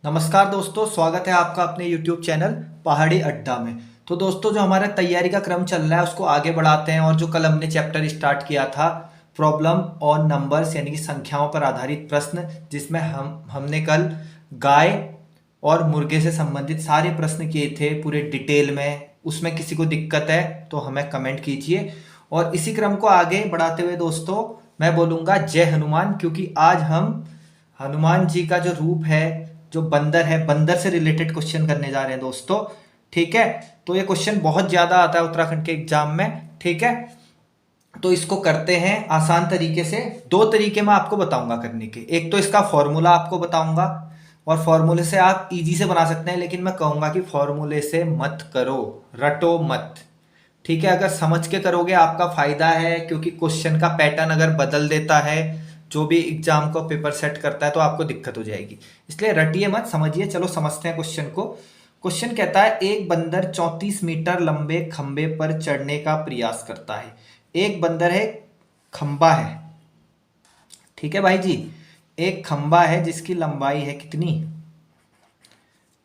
नमस्कार दोस्तों, स्वागत है आपका अपने YouTube चैनल पहाड़ी अड्डा में। तो दोस्तों, जो हमारा तैयारी का क्रम चल रहा है उसको आगे बढ़ाते हैं। और जो कल हमने चैप्टर स्टार्ट किया था प्रॉब्लम ऑन नंबर्स यानी कि संख्याओं पर आधारित प्रश्न, जिसमें हमने कल गाय और मुर्गे से संबंधित सारे प्रश्न किए थे पूरे डिटेल में। उसमें किसी को दिक्कत है तो हमें कमेंट कीजिए। और इसी क्रम को आगे बढ़ाते हुए दोस्तों मैं बोलूँगा जय हनुमान, क्योंकि आज हम हनुमान जी का जो रूप है, जो बंदर है, बंदर से रिलेटेड क्वेश्चन करने जा रहे हैं दोस्तों। ठीक है, तो ये क्वेश्चन बहुत ज्यादा आता है उत्तराखंड के एग्जाम में। ठीक है, तो इसको करते हैं आसान तरीके से। दो तरीके मैं आपको बताऊंगा करने के। एक तो इसका फॉर्मूला आपको बताऊंगा, और फॉर्मूले से आप इजी से बना सकते हैं, लेकिन मैं कहूंगा कि फॉर्मूले से मत करो, रटो मत। ठीक है, अगर समझ के करोगे आपका फायदा है, क्योंकि क्वेश्चन का पैटर्न अगर बदल देता है जो भी एग्जाम को पेपर सेट करता है तो आपको दिक्कत हो जाएगी। इसलिए रटिए मत, समझिए। चलो समझते हैं क्वेश्चन को। क्वेश्चन कहता है एक बंदर 34 मीटर लंबे खंबे पर चढ़ने का प्रयास करता है। एक बंदर है, खंबा है। ठीक है भाई जी, एक खंबा है जिसकी लंबाई है कितनी?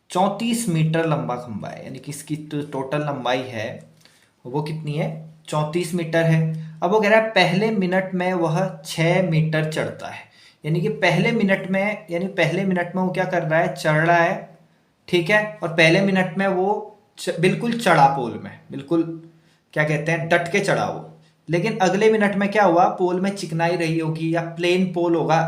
34 मीटर लंबा खंबा है, यानी कि इसकी टोटल लंबाई है वो कितनी है? 34 मीटर है। अब वो कह रहा है पहले मिनट में वह 6 मीटर चढ़ता है। यानी कि पहले मिनट में, यानी पहले मिनट में वो क्या कर रहा है? चढ़ रहा है। ठीक है, और पहले मिनट में वो बिल्कुल चढ़ा पोल में, बिल्कुल क्या कहते हैं, डट के चढ़ा वो। लेकिन अगले मिनट में क्या हुआ? पोल में चिकनाई रही होगी या प्लेन पोल होगा,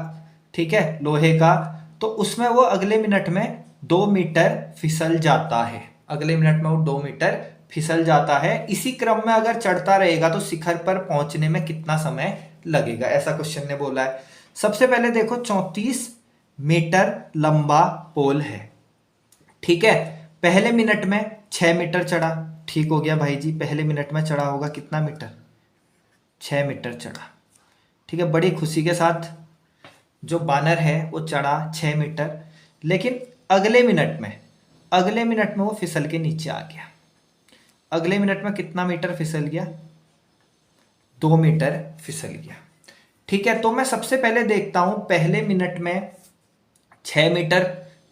ठीक है, लोहे का, तो उसमें वो अगले मिनट में 2 मीटर फिसल जाता है। अगले मिनट में वो 2 मीटर फिसल जाता है। इसी क्रम में अगर चढ़ता रहेगा तो शिखर पर पहुंचने में कितना समय लगेगा, ऐसा क्वेश्चन ने बोला है। सबसे पहले देखो, 34 मीटर लंबा पोल है। ठीक है, पहले मिनट में 6 मीटर चढ़ा। ठीक हो गया भाई जी, पहले मिनट में चढ़ा होगा कितना मीटर? 6 मीटर चढ़ा। ठीक है, बड़ी खुशी के साथ जो बानर है वो चढ़ा 6 मीटर। लेकिन अगले मिनट में वो फिसल के नीचे आ गया। अगले मिनट में कितना मीटर फिसल गया? 2 मीटर फिसल गया। ठीक है, तो मैं सबसे पहले देखता हूं पहले मिनट में 6 मीटर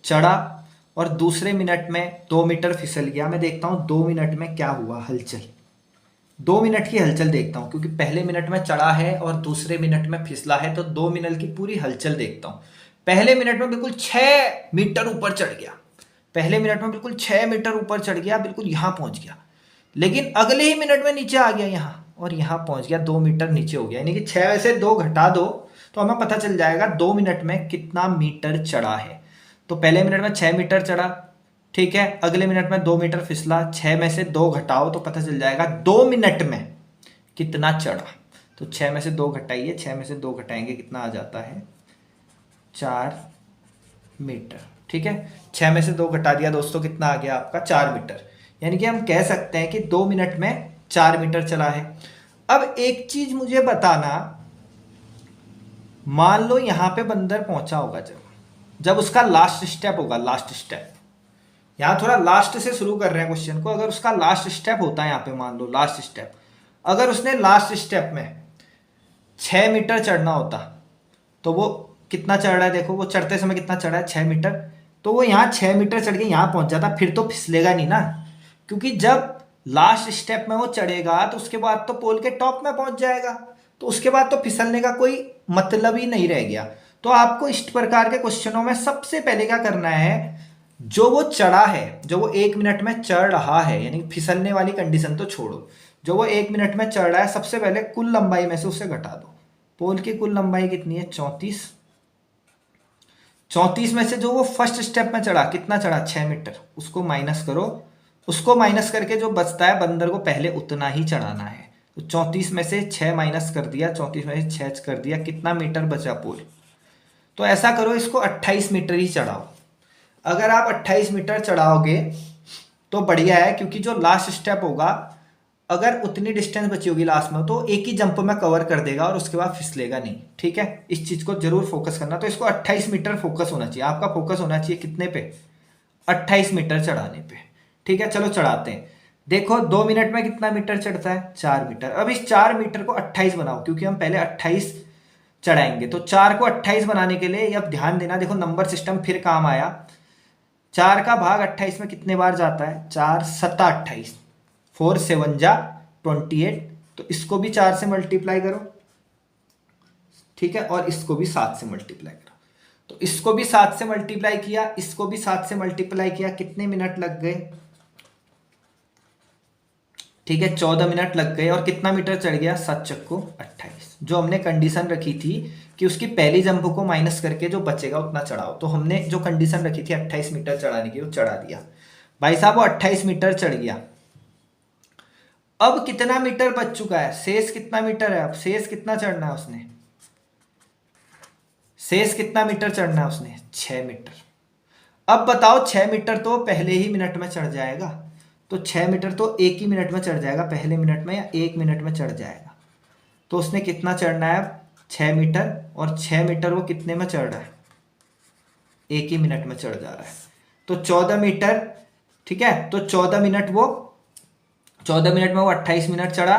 चढ़ा और दूसरे मिनट में 2 मीटर फिसल गया। मैं देखता हूं 2 मिनट में क्या हुआ हलचल। 2 मिनट की हलचल देखता हूं, क्योंकि पहले मिनट में चढ़ा है और दूसरे मिनट में फिसला है, तो 2 मिनट की पूरी हलचल देखता हूं। पहले मिनट में बिल्कुल 6 मीटर ऊपर चढ़ गया। पहले मिनट में बिल्कुल 6 मीटर ऊपर चढ़ गया, बिल्कुल यहां पहुंच गया। लेकिन अगले ही मिनट में नीचे आ गया यहां, और यहां पहुंच गया, 2 मीटर नीचे हो गया। यानी कि 6 में से 2 घटा दो तो हमें पता चल जाएगा 2 मिनट में कितना मीटर चढ़ा है। तो पहले मिनट में 6 मीटर चढ़ा, ठीक है, अगले मिनट में 2 मीटर फिसला। 6 में से 2 घटाओ तो पता चल जाएगा 2 मिनट में कितना चढ़ा। तो 6 में से 2 घटाइए, 6 में से 2 घटाएंगे कितना आ जाता है? 4 मीटर। ठीक है, 6 में से 2 घटा दिया दोस्तों, कितना आ गया आपका? 4 मीटर। यानी कि हम कह सकते हैं कि 2 मिनट में 4 मीटर चला है। अब एक चीज मुझे बताना, मान लो यहां पे बंदर पहुंचा होगा, जब जब उसका लास्ट स्टेप होगा, लास्ट स्टेप, यहां थोड़ा लास्ट से शुरू कर रहे हैं क्वेश्चन को। अगर उसका लास्ट स्टेप होता है, यहां पे मान लो लास्ट स्टेप, अगर उसने लास्ट स्टेप में 6 मीटर चढ़ना होता तो वो कितना चढ़ रहा है? देखो वो चढ़ते समय कितना चढ़ा है? 6 मीटर। तो वो यहाँ 6 मीटर चढ़ के यहाँ पहुंच जाता, फिर तो फिसलेगा नहीं ना, क्योंकि जब लास्ट स्टेप में वो चढ़ेगा तो उसके बाद तो पोल के टॉप में पहुंच जाएगा, तो उसके बाद तो फिसलने का कोई मतलब ही नहीं रह गया। तो आपको इस प्रकार के क्वेश्चनों में सबसे पहले क्या करना है, जो वो चढ़ा है, जो वो 1 मिनट में चढ़ रहा है, यानी फिसलने वाली कंडीशन तो छोड़ो, जो वो 1 मिनट में चढ़ रहा है, सबसे पहले कुल लंबाई में से उसे घटा दो। पोल की कुल लंबाई कितनी है? 34। 34 में से जो वो फर्स्ट स्टेप में चढ़ा, कितना चढ़ा? 6 मीटर, उसको माइनस करो। उसको माइनस करके जो बचता है, बंदर को पहले उतना ही चढ़ाना है। तो 34 में से 6 माइनस कर दिया, 34 में से 6 कर दिया, कितना मीटर बचा पोल? तो ऐसा करो, इसको 28 मीटर ही चढ़ाओ। अगर आप 28 मीटर चढ़ाओगे तो बढ़िया है, क्योंकि जो लास्ट स्टेप होगा, अगर उतनी डिस्टेंस बची होगी लास्ट में, तो एक ही जंप में कवर कर देगा और उसके बाद फिसलेगा नहीं। ठीक है, इस चीज को जरूर फोकस करना। तो इसको 28 मीटर फोकस होना चाहिए, आपका फोकस होना चाहिए कितने पे? 28 मीटर चढ़ाने पे। ठीक है, चलो चढ़ाते हैं। देखो 2 मिनट में कितना मीटर चढ़ता है? 4 मीटर। अब इस 4 मीटर को 28 बनाओ, क्योंकि हम पहले 28 चढ़ाएंगे। तो 4 को 28 बनाने के लिए अब ध्यान देना, देखो नंबर सिस्टम फिर काम आया। 4 का भाग 28 में कितने बार जाता है? 4 सत्ता 28, 4 7 जा 28, तो इसको भी 4 से मल्टीप्लाई करो, ठीक है, और इसको भी 7 से मल्टीप्लाई करो। तो इसको भी 7 से मल्टीप्लाई किया, इसको भी 7 से मल्टीप्लाई किया, कितने मिनट लग गए? ठीक है, 14 मिनट लग गए। और कितना मीटर चढ़ गया? 7 चक्को 28। जो हमने कंडीशन रखी थी कि उसकी पहली जंप को माइनस करके जो बचेगा उतना चढ़ाओ, तो हमने जो कंडीशन रखी थी 28 मीटर चढ़ाने की, वो चढ़ा दिया भाई साहब। वो 28 मीटर चढ़ गया। अब कितना मीटर बच चुका है? शेष कितना मीटर है? अब शेष कितना चढ़ना है उसने? शेष कितना मीटर चढ़ना है उसने? 6 मीटर। अब बताओ 6 मीटर तो पहले ही मिनट में चढ़ जाएगा, तो 6 मीटर तो एक ही मिनट में चढ़ जाएगा, पहले मिनट में या 1 मिनट में चढ़ जाएगा। तो उसने कितना चढ़ना है? 6 मीटर। और 6 मीटर वो कितने में चढ़ रहा है? 1 ही मिनट में चढ़ जा रहा है। तो 14 मीटर, ठीक है, तो 14 मिनट वो 14 मिनट में वो 28 मिनट चढ़ा,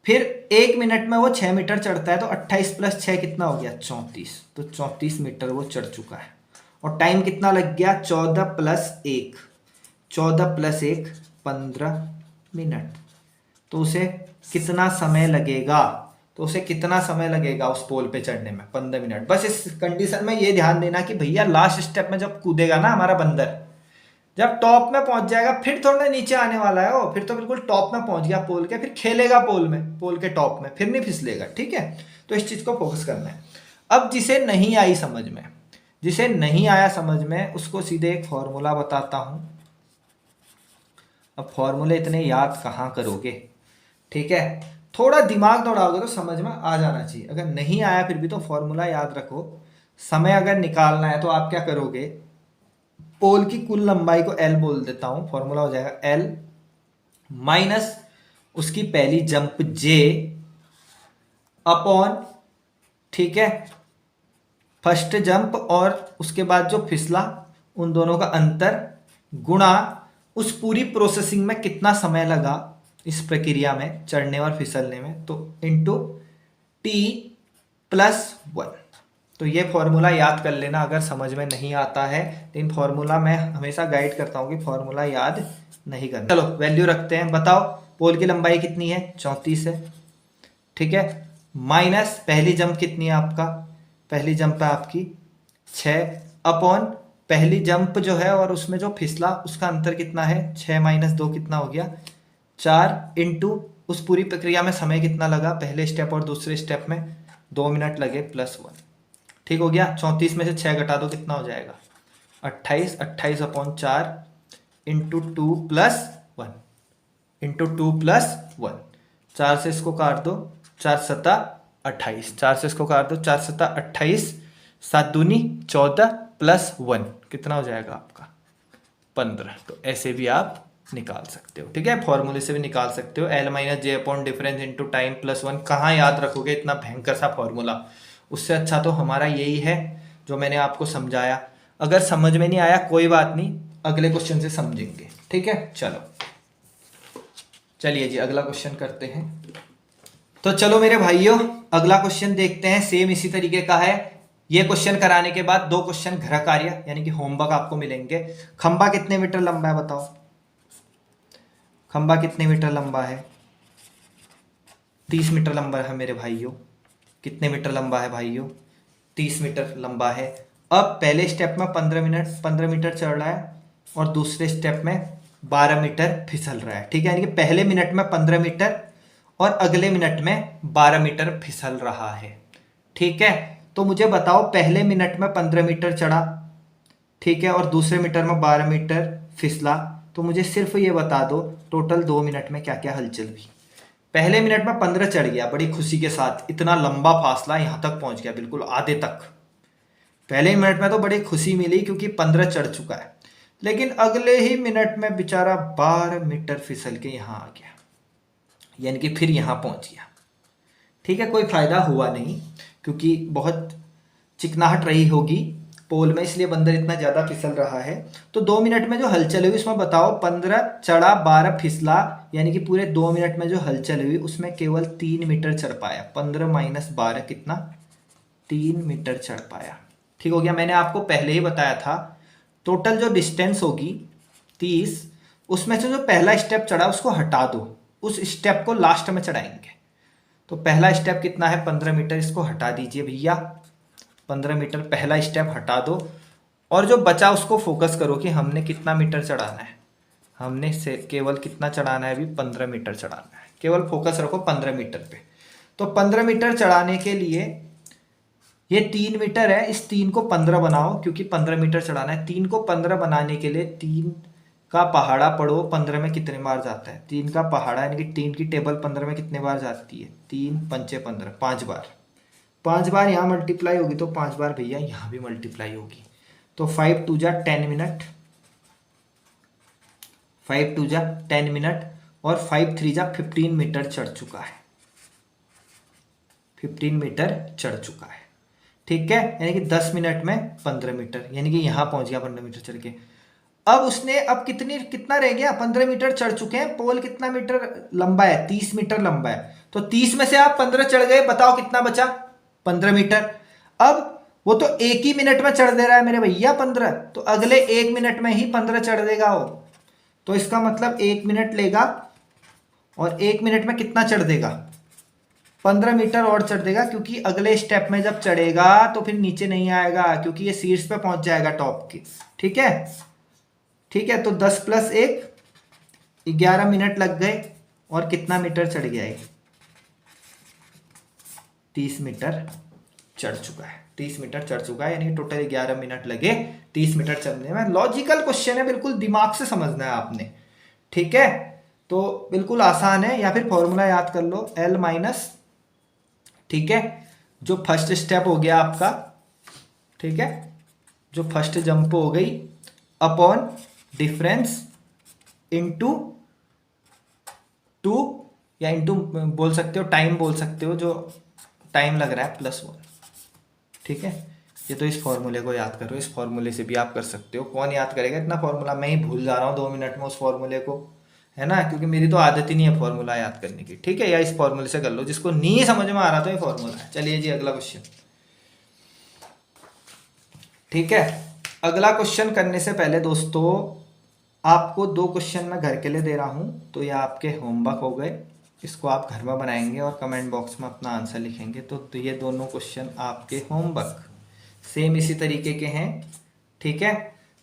फिर 1 मिनट में वो 6 मीटर चढ़ता है, तो 28 प्लस 6 कितना हो गया? 34। तो 34 मीटर वो चढ़ चुका है। और टाइम कितना लग गया? 14 प्लस 1, 14 प्लस 1 15 मिनट। तो उसे कितना समय लगेगा? तो उसे कितना समय लगेगा उस पोल पे चढ़ने में? 15 मिनट। बस इस कंडीशन में ये ध्यान देना कि भैया लास्ट स्टेप में जब कूदेगा ना हमारा बंदर, जब टॉप में पहुंच जाएगा, फिर थोड़ा नीचे आने वाला है वो, फिर तो बिल्कुल टॉप में पहुंच गया पोल के, फिर खेलेगा पोल में, पोल के टॉप में, फिर नहीं फिसलेगा, ठीक है। तो इस चीज को फोकस करना है। अब जिसे नहीं आई समझ में, जिसे नहीं आया समझ में, उसको सीधे एक फॉर्मूला बताता हूं। अब फॉर्मूले इतने याद कहाँ करोगे, ठीक है, थोड़ा दिमाग दौड़ाओगे तो समझ में आ जाना चाहिए। अगर नहीं आया फिर भी तो फॉर्मूला याद रखो। समय अगर निकालना है तो आप क्या करोगे? पोल की कुल लंबाई को L बोल देता हूं, फॉर्मूला हो जाएगा L माइनस उसकी पहली जंप J अपॉन, ठीक है, फर्स्ट जंप और उसके बाद जो फिसला, उन दोनों का अंतर, गुणा उस पूरी प्रोसेसिंग में कितना समय लगा इस प्रक्रिया में, चढ़ने और फिसलने में, तो इंटू T प्लस 1। तो ये फॉर्मूला याद कर लेना अगर समझ में नहीं आता है। लेकिन फॉर्मूला मैं हमेशा गाइड करता हूँ कि फॉर्मूला याद नहीं करना। चलो वैल्यू रखते हैं। बताओ पोल की लंबाई कितनी है? 34 है, ठीक है, माइनस पहली जंप कितनी है आपका? पहली जंप है आपकी 6 अपॉन पहली जंप जो है और उसमें जो फिसला उसका अंतर कितना है? 6 माइनस 2 कितना हो गया? 4 इंटू उस पूरी प्रक्रिया में समय कितना लगा पहले स्टेप और दूसरे स्टेप में? 2 मिनट लगे प्लस 1, ठीक हो गया। 34 में से 6 घटा दो, कितना हो जाएगा? 28। 28 upon 4 into 2 plus 1, into 2 plus 1। 4 से इसको काट दो, 4 सत्ता 28, 4 से इसको काट दो, 4 सत्ता 28, 7 दूनी 14 प्लस 1 कितना हो जाएगा आपका? 15। तो ऐसे भी आप निकाल सकते हो, ठीक है, फॉर्मूले से भी निकाल सकते हो। L माइनस जे upon difference into time plus 1। कहाँ याद रखोगे इतना भयंकर सा फॉर्मूला? उससे अच्छा तो हमारा यही है जो मैंने आपको समझाया। अगर समझ में नहीं आया कोई बात नहीं, अगले क्वेश्चन से समझेंगे, ठीक है। चलो चलिए जी अगला क्वेश्चन करते हैं। तो चलो मेरे भाइयों अगला क्वेश्चन देखते हैं। सेम इसी तरीके का है। ये क्वेश्चन कराने के बाद 2 क्वेश्चन गृह कार्य यानी कि होमवर्क आपको मिलेंगे। खंबा कितने मीटर लंबा है बताओ? खंबा कितने मीटर लंबा है? 30 मीटर लंबा है मेरे भाइयों। कितने मीटर लंबा है भाइयों? 30 मीटर लंबा है। अब पहले स्टेप में 15 मीटर चढ़ रहा है और दूसरे स्टेप में 12 मीटर फिसल रहा है, ठीक है, यानी कि पहले मिनट में 15 मीटर और अगले मिनट में 12 मीटर फिसल रहा है, ठीक है। तो मुझे बताओ पहले मिनट में 15 मीटर चढ़ा, ठीक है, और दूसरे मीटर में 12 मीटर फिसला, तो मुझे सिर्फ ये बता दो टोटल 2 मिनट में क्या क्या हलचल हुई। पहले मिनट में 15 चढ़ गया बड़ी खुशी के साथ, इतना लंबा फासला यहां तक पहुंच गया, बिल्कुल आधे तक। पहले मिनट में तो बड़ी खुशी मिली क्योंकि 15 चढ़ चुका है, लेकिन अगले ही मिनट में बेचारा 12 मीटर फिसल के यहां आ गया, यानी कि फिर यहां पहुंच गया, ठीक है। कोई फायदा हुआ नहीं क्योंकि बहुत चिकनाहट रही होगी पोल में, इसलिए बंदर इतना ज्यादा फिसल रहा है। तो 2 मिनट में जो हलचल हुई उसमें बताओ 15 चढ़ा 12 फिसला, यानी कि पूरे 2 मिनट में जो हलचल हुई उसमें केवल 3 मीटर चढ़ पाया। 15 माइनस 12 कितना? 3 मीटर चढ़ पाया, ठीक हो गया। मैंने आपको पहले ही बताया था टोटल जो डिस्टेंस होगी 30, उसमें से जो पहला स्टेप चढ़ा उसको हटा दो, उस स्टेप को लास्ट में चढ़ाएंगे। तो पहला स्टेप कितना है 15 मीटर, इसको हटा दीजिए भैया, 15 मीटर पहला स्टेप हटा दो, और जो बचा उसको फोकस करो कि हमने कितना मीटर चढ़ाना है। हमने से केवल कितना चढ़ाना है, अभी 15 मीटर चढ़ाना है, केवल फोकस रखो 15 मीटर पे। तो 15 मीटर चढ़ाने के लिए ये 3 मीटर है, इस 3 को 15 बनाओ, क्योंकि 15 मीटर चढ़ाना है। 3 को 15 बनाने के लिए 3 का पहाड़ा पढ़ो 15 में कितने बार जाता है। 3 का पहाड़ा यानी कि 3 की टेबल 15 में कितने बार जाती है, 3 पंचे 15, 5 बार। 5 बार यहाँ मल्टीप्लाई होगी तो 5 बार भैया यहाँ भी मल्टीप्लाई होगी। तो 5 टू जा 10 मिनट, 5 टू जा 10 मिनट, और 5 3 जा 15 मीटर चढ़ चुका है, 15 मीटर चढ़ चुका है। ठीक है, यानी कि 10 मिनट में 15 मीटर, यानी कि यहाँ पहुंच गया 15 मीटर चढ़ के। अब उसने अब कितना रह गया, 15 मीटर चढ़ चुके हैं। पोल कितना मीटर लंबा है, 30 मीटर लंबा है। तो 30 में से आप 15 चढ़ गए, बताओ कितना बचा, 15 मीटर। अब वो तो एक ही मिनट में चढ़ दे रहा है मेरे भैया 15, तो अगले 1 मिनट में ही 15 चढ़ देगा वो। तो इसका मतलब 1 मिनट लेगा, और 1 मिनट में कितना चढ़ देगा, 15 मीटर और चढ़ देगा, क्योंकि अगले स्टेप में जब चढ़ेगा तो फिर नीचे नहीं आएगा, क्योंकि ये सीट्स पे पहुंच जाएगा टॉप की। ठीक है, ठीक है। तो 10 + 1 11 मिनट लग गए, और कितना मीटर चढ़ गया है, 30 मीटर चढ़ चुका है, 30 मीटर चढ़ चुका है, यानी टोटल 11 मिनट लगे 30 मीटर चढ़ने में। लॉजिकल क्वेश्चन है, बिल्कुल दिमाग से समझना है आपने। ठीक है, तो बिल्कुल आसान है। या फिर फॉर्मूला याद कर लो, L माइनस, ठीक है, जो फर्स्ट स्टेप हो गया आपका, ठीक है, जो फर्स्ट जंप हो गई, अपॉन डिफरेंस इनटू 2, या इनटू बोल सकते हो, टाइम बोल सकते हो, जो टाइम लग रहा है +1। ठीक है, ये तो इस फॉर्मूले को याद करो, इस फॉर्मूले से भी आप कर सकते हो। कौन याद करेगा इतना फॉर्मूला, मैं ही भूल जा रहा हूँ 2 मिनट में उस फॉर्मूले को, है ना, क्योंकि मेरी तो आदत ही नहीं है फॉर्मूला याद करने की। ठीक है, या इस फॉर्मूले से कर लो, जिसको नहीं समझ में आ रहा तो ये फॉर्मूला है। चलिए जी अगला क्वेश्चन। ठीक है, अगला क्वेश्चन करने से पहले दोस्तों आपको 2 क्वेश्चन मैं घर के लिए दे रहा हूं, तो ये आपके होमवर्क हो गए, इसको आप घर में बनाएंगे और कमेंट बॉक्स में अपना आंसर लिखेंगे। तो ये दोनों क्वेश्चन आपके होमवर्क सेम इसी तरीके के हैं। ठीक है,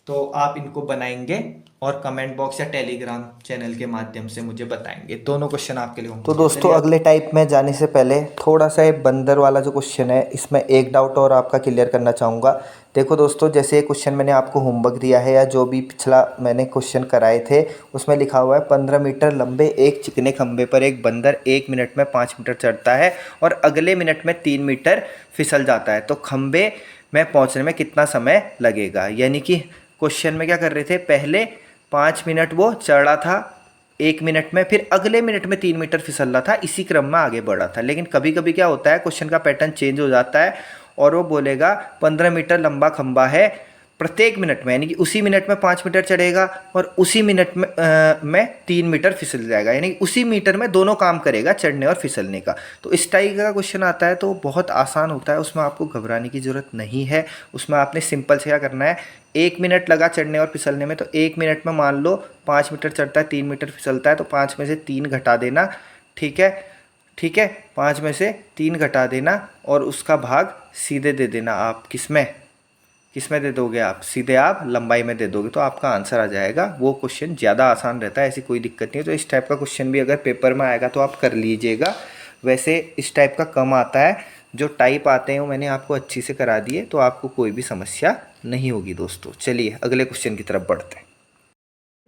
तो आप इनको बनाएंगे और कमेंट बॉक्स या टेलीग्राम चैनल के माध्यम से मुझे बताएंगे। दोनों क्वेश्चन आपके लिए होंगे। तो दोस्तों अगले टाइप में जाने से पहले थोड़ा सा ये बंदर वाला जो क्वेश्चन है, इसमें एक डाउट और आपका क्लियर करना चाहूँगा। देखो दोस्तों, जैसे ये क्वेश्चन मैंने आपको होमवर्क दिया है, या जो भी पिछला मैंने क्वेश्चन कराए थे, उसमें लिखा हुआ है 15 मीटर लंबे एक चिकने खंभे पर एक बंदर 1 मिनट में 5 मीटर चढ़ता है और अगले मिनट में 3 मीटर फिसल जाता है, तो खंभे में पहुँचने में कितना समय लगेगा। यानी कि क्वेश्चन में क्या कर रहे थे, पहले 5 मिनट वो चढ़ा था 1 मिनट में, फिर अगले मिनट में 3 मीटर फिसल रहा था, इसी क्रम में आगे बढ़ा था। लेकिन कभी कभी क्या होता है, क्वेश्चन का पैटर्न चेंज हो जाता है और वो बोलेगा 15 मीटर लंबा खंबा है, प्रत्येक मिनट में, यानी कि उसी मिनट में 5 मीटर चढ़ेगा और उसी मिनट में 3 मीटर फिसल जाएगा, यानी कि उसी मीटर में दोनों काम करेगा, चढ़ने और फिसलने का। तो इस टाइप का क्वेश्चन आता है तो बहुत आसान होता है, उसमें आपको घबराने की ज़रूरत नहीं है। उसमें आपने सिंपल से क्या करना है, 1 मिनट लगा चढ़ने और फिसलने में, तो 1 मिनट में मान लो 5 मीटर चढ़ता है, 3 मीटर फिसलता है, तो 5 में से 3 घटा देना। ठीक है, ठीक है, 5 में से 3 घटा देना और उसका भाग सीधे दे देना। आप किस में दे दोगे, आप सीधे आप लंबाई में दे दोगे, तो आपका आंसर आ जाएगा। वो क्वेश्चन ज़्यादा आसान रहता है, ऐसी कोई दिक्कत नहीं है। तो इस टाइप का क्वेश्चन भी अगर पेपर में आएगा तो आप कर लीजिएगा। वैसे इस टाइप का कम आता है, जो टाइप आते हैं वो मैंने आपको अच्छी से करा दिए, तो आपको कोई भी समस्या नहीं होगी दोस्तों। चलिए अगले क्वेश्चन की तरफ बढ़ते हैं।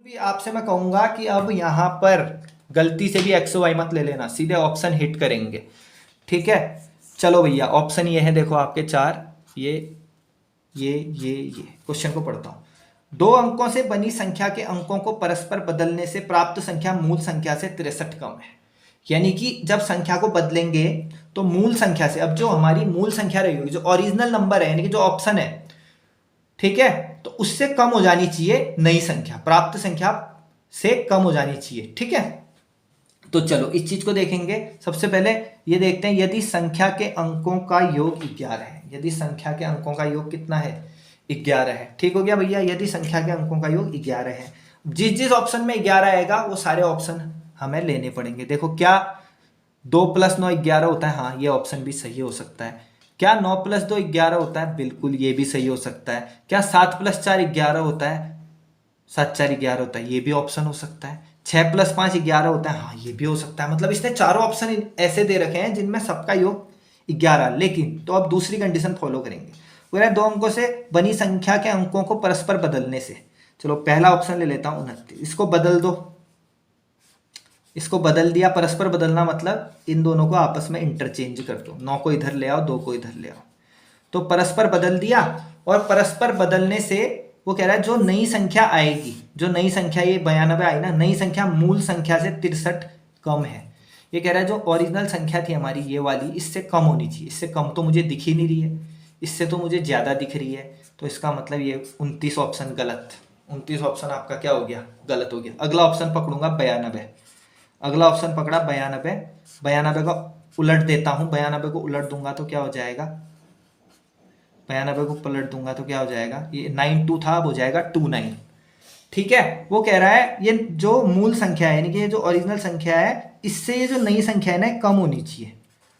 भी आपसे मैं कहूँगा कि अब यहाँ पर गलती से भी एक्स वाई मत ले लेना, सीधे ऑप्शन हिट करेंगे। ठीक है, चलो भैया, ऑप्शन ये है, देखो आपके 4, ये क्वेश्चन को पढ़ता हूँ। 2 अंकों से बनी संख्या के अंकों को परस्पर बदलने से प्राप्त संख्या मूल संख्या से 63 कम है। यानी कि जब संख्या को बदलेंगे तो मूल संख्या से, अब जो हमारी मूल संख्या रहेगी, जो ओरिजिनल नंबर है, यानी कि जो ऑप्शन है, ठीक है, तो उससे कम हो जानी चाहिए नई संख्या, प्राप्त संख्या से कम हो जानी चाहिए। ठीक है, तो चलो इस चीज को देखेंगे। सबसे पहले ये देखते हैं, यदि संख्या के अंकों का योग 11 है, यदि संख्या के अंकों का योग कितना है, 11 है। ठीक हो गया भैया, यदि संख्या के अंकों का योग 11 है। जिस जिस ऑप्शन में 11 आएगा वो सारे ऑप्शन हमें लेने पड़ेंगे। देखो क्या 2 + 9 11 होता है, हाँ ये ऑप्शन भी सही हो सकता है। क्या 9 + 2 11 होता है, बिल्कुल ये भी सही हो सकता है। क्या 7 + 4 11 होता है, 7 4 11 होता है, ये भी ऑप्शन हो सकता है। 6 + 5 11 होता है, हाँ ये भी हो सकता है। मतलब इसने चारों ऑप्शन ऐसे दे रखे हैं जिनमें सबका योग 11। लेकिन तो अब दूसरी कंडीशन फॉलो करेंगे, वो है 2 अंकों से बनी संख्या के अंकों को परस्पर बदलने से। चलो पहला ऑप्शन ले लेता हूं 29, इसको बदल दो, इसको बदल दिया। परस्पर बदलना मतलब इन दोनों को आपस में इंटरचेंज कर दो, 9 को इधर ले आओ, 2 को इधर ले आओ, तो परस्पर बदल दिया। और परस्पर बदलने से वो कह रहा है जो नई संख्या आएगी, जो नई संख्या ये 92 आई ना, नई संख्या मूल संख्या से 63 कम है। ये कह रहा है जो ओरिजिनल संख्या थी हमारी ये वाली, इससे कम होनी चाहिए। इससे कम तो मुझे दिख ही नहीं रही है, इससे तो मुझे ज़्यादा दिख रही है। तो इसका मतलब ये 29 ऑप्शन गलत। 29 ऑप्शन आपका क्या हो गया, गलत हो गया। अगला ऑप्शन पकड़ूंगा 92। अगला ऑप्शन पकड़ा 92। 92 का उलट देता हूँ, 92 को उलट दूंगा तो क्या हो जाएगा, 92 को पलट दूंगा तो क्या हो जाएगा, ये 92 था, अब हो जाएगा 29। ठीक है, वो कह रहा है ये जो मूल संख्या है, यानी कि ये जो ओरिजिनल संख्या है, इससे ये जो नई संख्या है ना कम होनी चाहिए।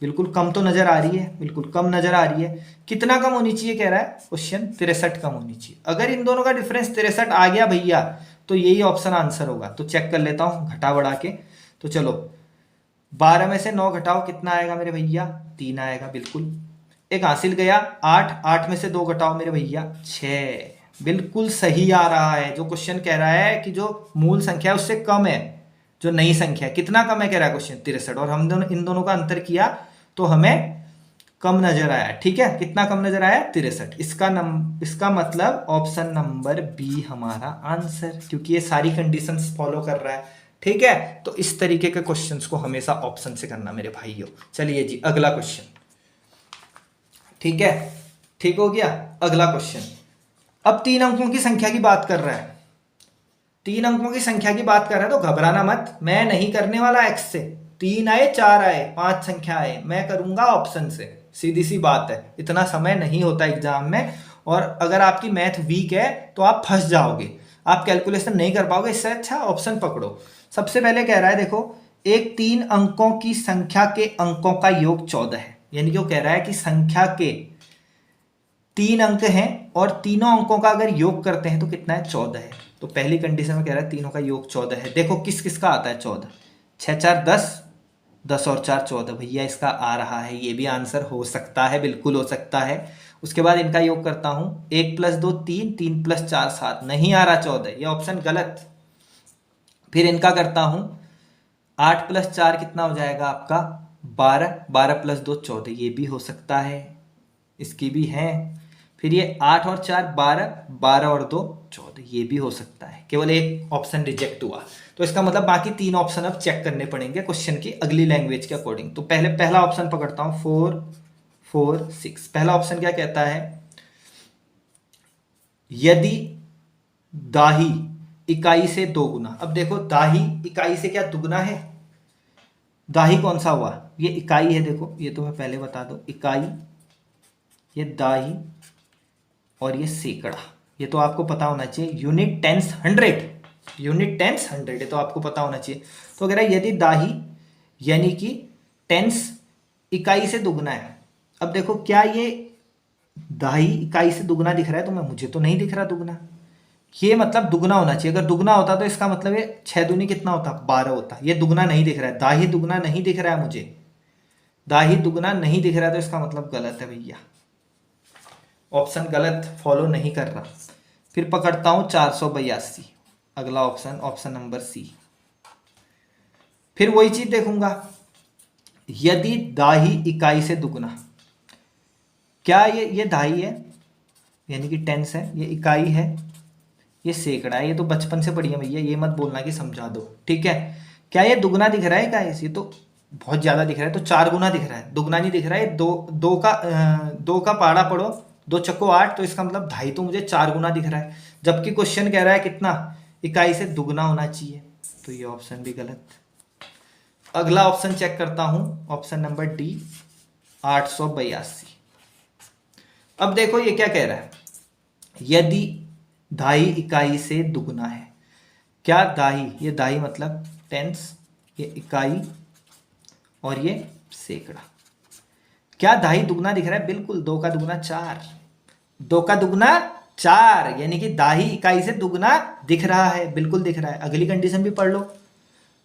बिल्कुल कम तो नजर आ रही है, बिल्कुल कम नजर आ रही है। कितना कम होनी चाहिए कह रहा है क्वेश्चन, 63 कम होनी चाहिए। अगर इन दोनों का डिफरेंस 63 आ गया भैया तो यही ऑप्शन आंसर होगा। तो चेक कर लेता हूँ घटा बढ़ा के। तो चलो 12 में से 9 घटाओ, कितना आएगा मेरे भैया, 3 आएगा। बिल्कुल एक हासिल गया। 8, 8 में से 2 घटाओ मेरे भैया, 6। बिल्कुल सही आ रहा है। जो क्वेश्चन कह रहा है कि जो मूल संख्या है उससे कम है जो नई संख्या, कितना कम है कह रहा है क्वेश्चन, 63। और हम दोनों इन दोनों का अंतर किया तो हमें कम नजर आया। ठीक है, कितना कम नजर आया, 63। इसका मतलब ऑप्शन नंबर बी हमारा आंसर, क्योंकि ये सारी कंडीशंस फॉलो कर रहा है। ठीक है, तो इस तरीके के क्वेश्चंस को हमेशा ऑप्शन से करना मेरे भाइयों। चलिए जी अगला क्वेश्चन। ठीक है, ठीक हो गया। अगला क्वेश्चन अब 3 अंकों की संख्या की बात कर रहा है। 3 अंकों की संख्या की बात कर रहा है तो घबराना मत, मैं नहीं करने वाला एक्स से। 3 आए, 4 आए, 5 संख्या आए, मैं करूंगा ऑप्शन से। सीधी सी बात है, इतना समय नहीं होता एग्जाम में। और अगर आपकी मैथ वीक है तो आप फंस जाओगे, आप कैलकुलेशन नहीं कर पाओगे। इससे अच्छा ऑप्शन पकड़ो। सबसे पहले कह रहा है देखो, एक 3 अंकों की संख्या के अंकों का योग 14 है। यानी कि वो कह रहा है कि संख्या के 3 अंक हैं और तीनों अंकों का अगर योग करते हैं तो कितना है, 14 है। तो पहली कंडीशन में कह रहा है तीनों का योग 14 है। देखो किस किस का आता है 14, 6 4 10, 10 और 4 14 भैया इसका आ रहा है। ये भी आंसर हो सकता है, बिल्कुल हो सकता है। उसके बाद इनका योग करता हूं, 1 + 2 3, 3 + 4 7, नहीं आ रहा 14, ये ऑप्शन गलत। फिर इनका करता हूं, 8 + 4 कितना हो जाएगा आपका 12, 12 + 2 14, ये भी हो सकता है, इसकी भी है। फिर ये 8 और 4 12, 12 और 2 14, ये भी हो सकता है। केवल एक ऑप्शन रिजेक्ट हुआ, तो इसका मतलब बाकी 3 ऑप्शन अब चेक करने पड़ेंगे क्वेश्चन की अगली लैंग्वेज के अकॉर्डिंग। तो पहले पहला ऑप्शन पकड़ता हूं, 4 4 6। पहला ऑप्शन क्या कहता है, यदि दाही इकाई से 2 गुना। अब देखो दाही इकाई से क्या दुगना है, दाही कौन सा हुआ, ये इकाई है। देखो ये तो मैं पहले बता दो, इकाई, ये दाही और ये सैकड़ा, ये तो आपको पता होना चाहिए। यूनिट टेंस 100, यूनिट टेंस 100, ये तो आपको पता होना चाहिए। तो कह रहा है यदि दाही यानी कि टेंस इकाई से दुगना है। अब देखो क्या ये दाही इकाई से दुगना दिख रहा है, तो मुझे तो नहीं दिख रहा दुगना। ये मतलब दुगना होना चाहिए। अगर दुगना होता तो इसका मतलब ये 6 दूनी कितना होता, 12 होता। ये दुगना नहीं दिख रहा है, दाही दुगना नहीं दिख रहा है मुझे, दाही दुगना नहीं दिख रहा है, तो इसका मतलब गलत है भैया, ऑप्शन गलत, फॉलो नहीं कर रहा। फिर पकड़ता हूं 482, अगला ऑप्शन, ऑप्शन नंबर सी। फिर वही चीज देखूंगा, यदि दाही इकाई से दुगना, क्या ये दाही है यानी कि टेंस है, ये इकाई है, ये सैकड़ा है। ये तो बचपन से पढ़ी है भैया, ये मत बोलना कि समझा दो, ठीक है। क्या ये दुगना दिख रहा है गाइस, ये तो बहुत ज्यादा दिख रहा है, तो 4 गुना दिख रहा है, दुगना नहीं दिख रहा है। दो का पाड़ा पढ़ो, 2 चक्को 8, तो इसका मतलब ढाई तो मुझे 4 गुना दिख रहा है। जबकि क्वेश्चन कह रहा है कितना, इकाई से दुगना होना चाहिए, तो ये ऑप्शन भी गलत। अगला ऑप्शन चेक करता हूं, ऑप्शन नंबर डी 882। अब देखो ये क्या कह रहा है, यदि दाई इकाई से दुगना है। क्या दाई, ये दाई मतलब टेंस, ये इकाई और ये सैकड़ा। क्या दाई दुगना दिख रहा है? बिल्कुल, 2 का दुगना 4, 2 का दुगना 4, यानी कि दाही इकाई से दुगना दिख रहा है, बिल्कुल दिख रहा है। अगली कंडीशन भी पढ़ लो।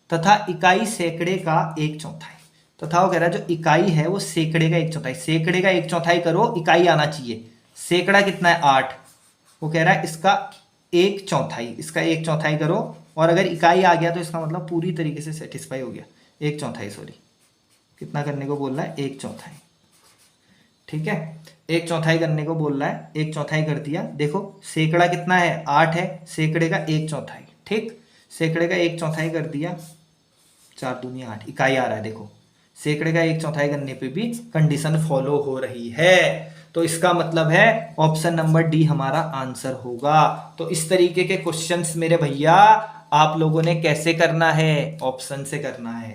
तथा इकाई सैकड़े का 1/4, तथा वो कह रहा है जो इकाई है वो सैकड़े का 1/4, सैकड़े का 1/4 करो, इकाई आना चाहिए। सैकड़ा कितना है? 8। वो कह रहा है इसका 1/4, इसका 1/4 करो, और अगर इकाई आ गया तो इसका मतलब पूरी तरीके से सेटिस्फाई हो गया। 1/4 सॉरी, कितना करने को बोल रहा है? 1/4। ठीक है, 1/4 करने को बोल रहा है, 1/4 कर दिया। देखो सैकड़ा कितना है? 8 है, सैकड़े का 1/4। ठीक, सैकड़े का 1/4 कर दिया, 4 दूनी 8, इकाई आ रहा है। देखो सैकड़े का 1/4 करने पे भी कंडीशन फॉलो हो रही है, तो इसका मतलब है ऑप्शन नंबर डी हमारा आंसर होगा। तो इस तरीके के क्वेश्चंस मेरे भैया आप लोगों ने कैसे करना है? ऑप्शन से करना है।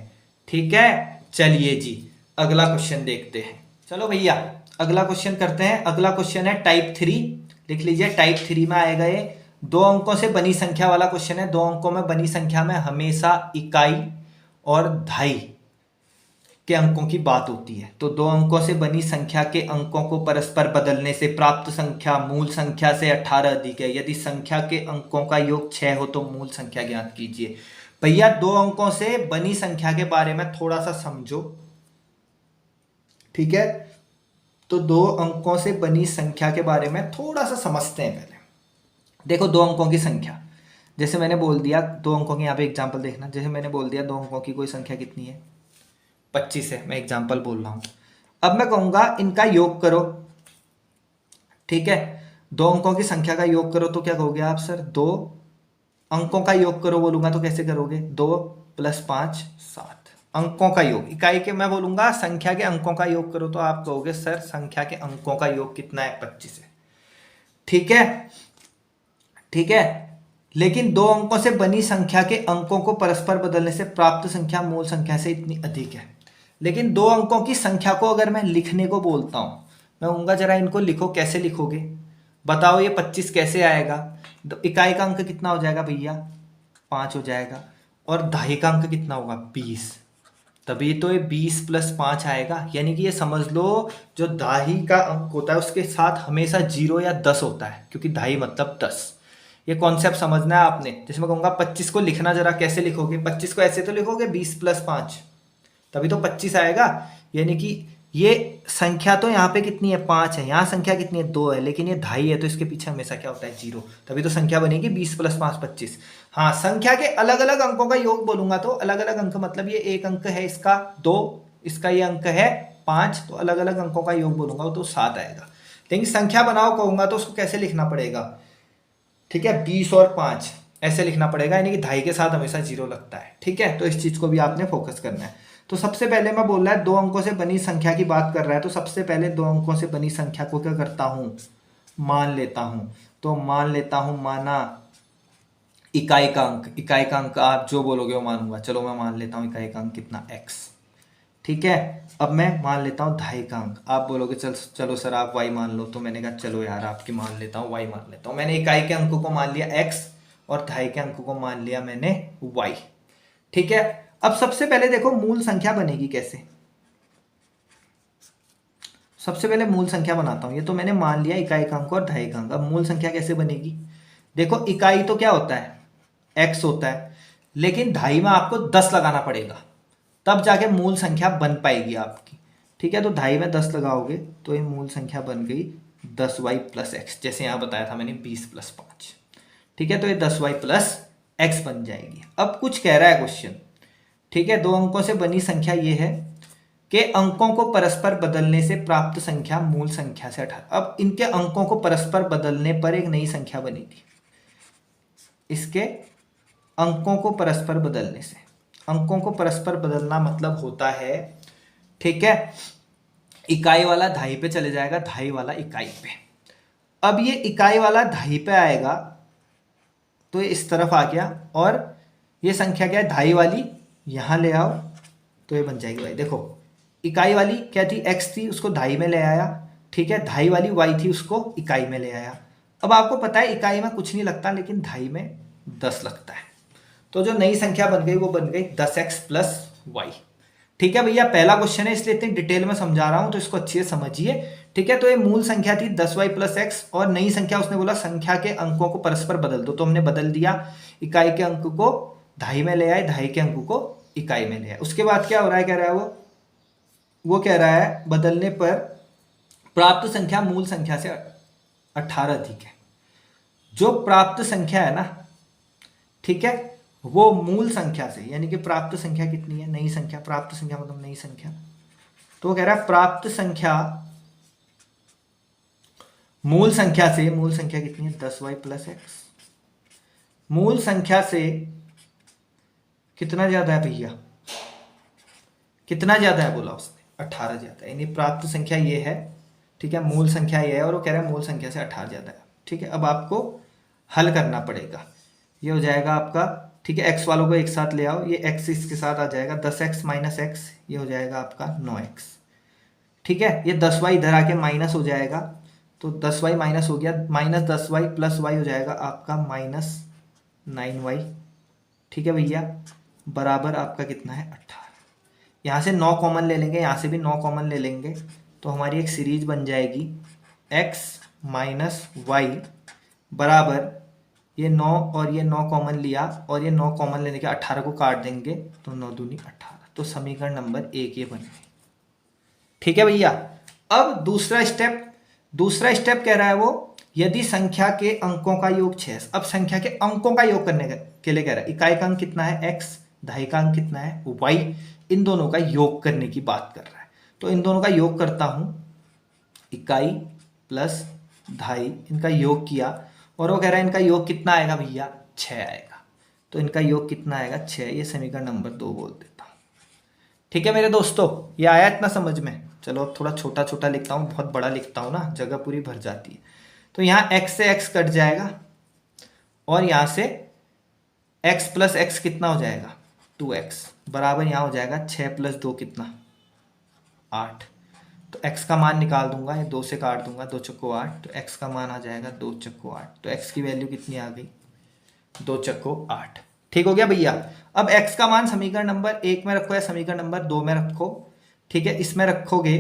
ठीक है, चलिए जी अगला क्वेश्चन देखते हैं। चलो भैया अगला क्वेश्चन करते हैं। अगला क्वेश्चन है टाइप 3, लिख लीजिए टाइप 3 में आएगा ये। 2 अंकों से बनी संख्या वाला क्वेश्चन है। 2 अंकों में बनी संख्या में हमेशा इकाई और दहाई के अंकों की बात होती है। तो 2 अंकों से बनी संख्या के अंकों को परस्पर बदलने से प्राप्त संख्या मूल संख्या से 18 अधिक है। यदि संख्या के अंकों का योग 6 हो तो मूल संख्या ज्ञात कीजिए। भैया 2 अंकों से बनी संख्या के बारे में थोड़ा सा समझो। ठीक है, तो 2 अंकों से बनी संख्या के बारे में थोड़ा सा समझते हैं पहले। देखो 2 अंकों की संख्या, जैसे मैंने बोल दिया 2 अंकों की, यहाँ पे एग्जांपल देखना। जैसे मैंने बोल दिया 2 अंकों की कोई संख्या कितनी है? 25 है, मैं एग्जांपल बोल रहा हूं। अब मैं कहूंगा इनका योग करो। ठीक है, 2 अंकों की संख्या का योग करो तो क्या कहोगे आप? सर 2 अंकों का योग करो बोलूंगा तो कैसे करोगे? 2 + 5 7 अंकों का योग। इकाई के मैं बोलूंगा संख्या के अंकों का योग करो तो आप कहोगे सर संख्या के अंकों का योग कितना है? 25 है। ठीक है, ठीक है, लेकिन 2 अंकों से बनी संख्या के अंकों को परस्पर बदलने से प्राप्त संख्या मूल संख्या से इतनी अधिक है। लेकिन 2 अंकों की संख्या को अगर मैं लिखने को बोलता हूं, मैं कहूंगा जरा इनको लिखो। कैसे लिखोगे बताओ? ये 25 कैसे आएगा? तो इकाई का अंक कितना हो जाएगा भैया? 5 हो जाएगा, और दहाई का अंक कितना होगा? 20। तभी तो ये 20 + 5 आएगा। यानी कि ये समझ लो जो दहाई का अंक होता है उसके साथ हमेशा 0 या 10 होता है, क्योंकि दहाई मतलब 10। ये कॉन्सेप्ट समझना है आपने। जैसे मैं कहूंगा 25 को लिखना, जरा कैसे लिखोगे? 25 को ऐसे तो लिखोगे 20 + 5, तभी तो 25 आएगा। यानी कि ये संख्या तो यहाँ पे कितनी है? 5 है। यहाँ संख्या कितनी है? 2 है, लेकिन ये दहाई है तो इसके पीछे हमेशा क्या होता है? 0। तभी तो संख्या बनेगी 20 + 5 25। हाँ, संख्या के अलग अलग अंकों का योग बोलूंगा तो अलग अलग अंक मतलब ये एक अंक है इसका 2, इसका ये अंक है 5, तो अलग अलग अंकों का योग बोलूंगा तो 7 आएगा। लेकिन संख्या बनाओ कहूंगा तो उसको कैसे लिखना पड़ेगा? ठीक है, 20 और 5 ऐसे लिखना पड़ेगा, यानी कि दहाई के साथ हमेशा 0 लगता है। ठीक है, तो इस चीज को भी आपने फोकस करना है। तो सबसे पहले मैं बोल रहा है 2 अंकों से बनी संख्या की बात कर रहा है, तो सबसे पहले 2 अंकों से बनी संख्या को क्या करता हूं? मान लेता हूं। तो मान लेता हूं, माना इकाई का अंक। इकाई का अंक आप जो बोलोगे वो मानूंगा। चलो मैं मान लेता हूं इकाई का अंक कितना? x। ठीक है, अब मैं मान लेता हूं दहाई का अंक। आप बोलोगे चलो सर आप y मान लो, तो मैंने कहा चलो यार आपकी मान लेता हूं, y मान लेता हूं। मैंने इकाई के अंक को मान लिया x और दहाई के अंक को मान लिया मैंने y। ठीक है, अब सबसे पहले देखो मूल संख्या बनेगी कैसे। सबसे पहले मूल संख्या बनाता हूं। ये तो मैंने मान लिया इकाई का अंक और दहाई का अंक। अब मूल संख्या कैसे बनेगी? देखो इकाई तो क्या होता है? x होता है, लेकिन दहाई में आपको 10 लगाना पड़ेगा, तब जाके मूल संख्या बन पाएगी आपकी। ठीक है, तो दहाई में 10 लगाओगे तो ये मूल संख्या बन गई 10y + x। जैसे यहाँ बताया था मैंने 20 + 5। ठीक है, तो ये 10y + x बन जाएगी। अब कुछ कह रहा है क्वेश्चन। ठीक है, 2 अंकों से बनी संख्या ये है कि अंकों को परस्पर बदलने से प्राप्त संख्या मूल संख्या से 18। अब इनके अंकों को परस्पर बदलने पर एक नई संख्या बनी थी। इसके अंकों को परस्पर बदलने से, अंकों को परस्पर बदलना मतलब होता है, ठीक है, इकाई वाला दहाई पे चले जाएगा, दहाई वाला इकाई पे। अब ये इकाई वाला दहाई पे आएगा तो ये इस तरफ आ गया, और ये संख्या क्या है? दहाई वाली यहां ले आओ तो ये बन जाएगी भाई। देखो इकाई वाली क्या थी? x थी, उसको दहाई में ले आया। ठीक है, दहाई वाली y थी, उसको इकाई में ले आया। अब आपको पता है इकाई में कुछ नहीं लगता, लेकिन दहाई में 10 लगता है। तो जो नई संख्या बन गई वो बन गई 10x प्लस वाई। ठीक है भैया, पहला क्वेश्चन है इसलिए इतनी डिटेल में समझा रहा हूं, तो इसको अच्छे से समझिए। ठीक है, तो ये मूल संख्या थी 10y प्लस एक्स, और नई संख्या उसने बोला संख्या के अंकों को परस्पर बदल दो, तो हमने बदल दिया। इकाई के अंक को दहाई में ले आए, दहाई के अंक को इकाई में ले आए। उसके बाद क्या हो रहा है, कह रहा है वो कह रहा है बदलने पर प्राप्त संख्या मूल संख्या से 18 अधिक है। जो प्राप्त संख्या है ना, ठीक है, वो मूल संख्या से, यानी कि प्राप्त संख्या कितनी है, नई संख्या, प्राप्त संख्या मतलब नई संख्या, तो वो कह रहा है प्राप्त संख्या मूल संख्या से, मूल संख्या कितनी है 10y प्लस एक्स, मूल संख्या से कितना ज्यादा है भैया, कितना ज्यादा है बोला उसने, 18 ज्यादा है, यानी प्राप्त संख्या ये है, ठीक है, मूल संख्या ये है, और वो कह रहा है मूल संख्या से 18 ज्यादा है। ठीक है, अब आपको हल करना पड़ेगा। ये हो जाएगा आपका, ठीक है, x वालों को एक साथ ले आओ, ये x इसके साथ आ जाएगा 10x माइनस एक्स, ये हो जाएगा आपका 9x। ठीक है, ये 10y इधर आके माइनस हो जाएगा, तो 10y माइनस हो गया, माइनस 10y प्लस y हो जाएगा आपका माइनस 9y। ठीक है भैया, बराबर आपका कितना है 18। यहाँ से 9 कॉमन ले लेंगे, यहाँ से भी 9 कॉमन ले लेंगे, तो हमारी एक सीरीज बन जाएगी x माइनस वाई बराबर, ये 9 और ये 9 कॉमन लिया, और ये 9 कॉमन लेने के 18 को काट देंगे, तो 9 दूनी 18, तो समीकरण नंबर 1 ये बन गई। ठीक है भैया, अब दूसरा स्टेप कह रहा है वो, यदि संख्या के अंकों का योग 6, अब संख्या के अंकों का योग करने के लिए कह रहा है, इकाई का अंक कितना है x, दहाई का अंक कितना है y, इन दोनों का योग करने की बात कर रहा है। तो इन दोनों का योग करता हूं, इकाई प्लस दहाई, इनका योग किया, और वो कह रहा है इनका योग कितना आएगा भैया, 6 आएगा। तो इनका योग कितना आएगा 6, ये समीकरण नंबर 2 बोल देता हूँ। ठीक है मेरे दोस्तों, ये आया इतना समझ में। चलो अब थोड़ा छोटा छोटा लिखता हूँ, बहुत बड़ा लिखता हूँ ना जगह पूरी भर जाती है। तो यहाँ x से x कट जाएगा, और यहाँ से x प्लस एक्स कितना हो जाएगा 2x, बराबर यहाँ हो जाएगा 6 प्लस 2 कितना 8। तो x का मान निकाल दूंगा, ये 2 से काट दूंगा, 2 चक्को 8, तो x का मान आ जाएगा 2 चक्को 8। तो x की वैल्यू कितनी आ गई 2 चक्को 8। ठीक हो गया भैया। अब x का मान समीकरण नंबर 1 में रखो या समीकरण नंबर 2 में रखो। ठीक है, इसमें रखोगे,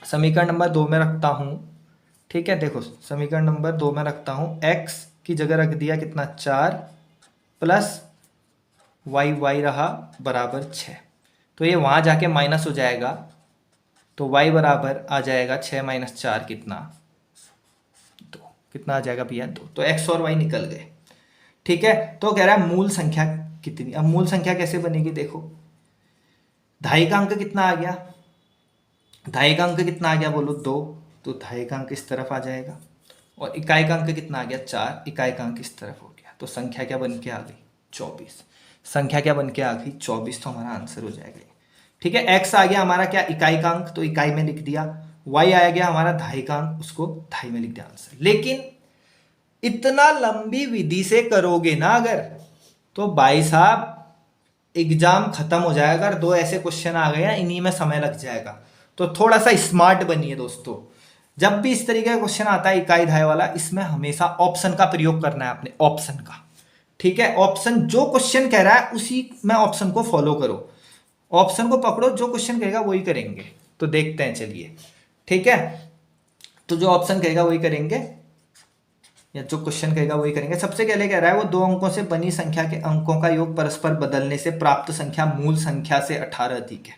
समीकरण नंबर 2 में रखता हूं। ठीक है, देखो समीकरण नंबर 2 में रखता हूं, x की जगह रख दिया कितना 4 प्लस y रहा बराबर 6। तो ये वहां जाके माइनस हो जाएगा, तो y बराबर आ जाएगा 6 माइनस 4 कितना 2, कितना आ जाएगा भैया 2। तो x और y निकल गए। ठीक है, तो कह रहा है मूल संख्या कितनी। अब मूल संख्या कैसे बनेगी, देखो दहाई का अंक कितना आ गया, दहाई का अंक कितना आ गया बोलो 2, तो दहाई का अंक इस तरफ आ जाएगा, और इकाई का अंक कितना आ गया 4, इकाई का अंक इस तरफ हो गया। तो संख्या क्या बन के आ गई 24, संख्या क्या बन के आ गई 24, तो हमारा आंसर हो जाएगा। ठीक है, x आ गया हमारा क्या इकाई का अंक, तो इकाई में लिख दिया, y आ गया हमारा दहाई का अंक, उसको दहाई में लिख दिया आंसर। लेकिन इतना लंबी विधि से करोगे ना अगर, तो भाई साहब एग्जाम खत्म हो जाएगा। अगर 2 ऐसे क्वेश्चन आ गए ना, इन्हीं में समय लग जाएगा। तो थोड़ा सा स्मार्ट बनिए दोस्तों, जब भी इस तरीके का क्वेश्चन आता है इकाई दहाई वाला, इसमें हमेशा ऑप्शन का प्रयोग करना है आपने, ऑप्शन का। ठीक है, ऑप्शन जो क्वेश्चन कह रहा है उसी में ऑप्शन को फॉलो करो, ऑप्शन को पकड़ो, जो क्वेश्चन कहेगा वही करेंगे। तो देखते हैं चलिए। ठीक है, तो जो ऑप्शन कहेगा वही करेंगे, या जो क्वेश्चन कहेगा वही करेंगे। सबसे पहले कह रहा है वो 2 अंकों से बनी संख्या के अंकों का योग परस्पर बदलने से प्राप्त संख्या मूल संख्या से 18 अधिक है।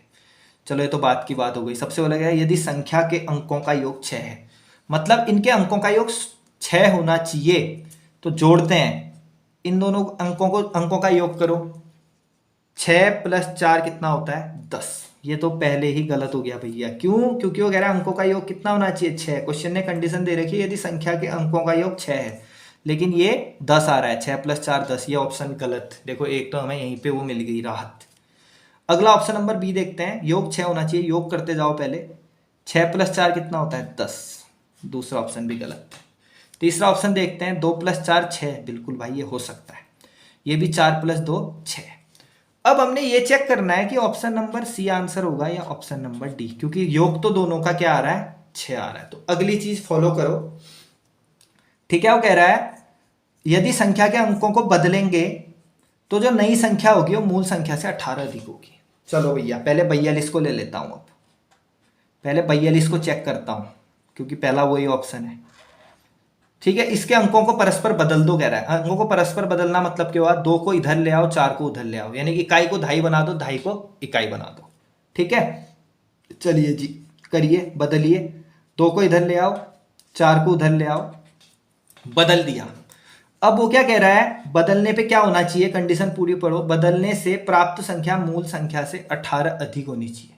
चलो ये तो बात की बात हो गई। सबसे पहले है यदि संख्या के अंकों का योग 6 है, मतलब इनके अंकों का योग 6 होना चाहिए। तो जोड़ते हैं इन दोनों अंकों का योग करो, 6 प्लस 4 कितना होता है 10। ये तो पहले ही गलत हो गया भैया, क्यों? क्योंकि वो कह रहा है अंकों का योग कितना होना चाहिए 6। क्वेश्चन ने कंडीशन दे रखी है यदि संख्या के अंकों का योग 6 है, लेकिन ये 10 आ रहा है, 6 प्लस 4 10। ये ऑप्शन गलत। देखो एक तो हमें यहीं पे वो मिल गई राहत। अगला ऑप्शन नंबर बी देखते हैं, योग 6 होना चाहिए, योग करते जाओ पहले। 6 प्लस 4 कितना होता है 10, दूसरा ऑप्शन भी गलत है। तीसरा ऑप्शन देखते हैं, 2 प्लस 4 6, बिल्कुल भाई ये हो सकता है। ये भी 4 प्लस 2 6। अब हमने ये चेक करना है कि ऑप्शन नंबर सी आंसर होगा या ऑप्शन नंबर डी, क्योंकि योग तो दोनों का क्या आ रहा है 6 आ रहा है। तो अगली चीज फॉलो करो। ठीक है, वो कह रहा है यदि संख्या के अंकों को बदलेंगे तो जो नई संख्या होगी वो मूल संख्या से 18 अधिक होगी। चलो भैया पहले 42 को ले लेता हूँ, अब पहले 42 को चेक करता हूँ क्योंकि पहला वही ऑप्शन है। ठीक है, इसके अंकों को परस्पर बदल दो कह रहा है। अंकों को परस्पर बदलना मतलब क्या हुआ, 2 को इधर ले आओ, 4 को उधर ले आओ, यानी इकाई को ढाई बना दो, ढाई को इकाई बना दो। ठीक है, चलिए जी करिए, बदलिए। 2 को इधर ले आओ, 4 को उधर ले आओ, बदल दिया। अब वो क्या कह रहा है, बदलने पे क्या होना चाहिए, कंडीशन पूरी पढ़ो। बदलने से प्राप्त संख्या मूल संख्या से 18 अधिक होनी चाहिए।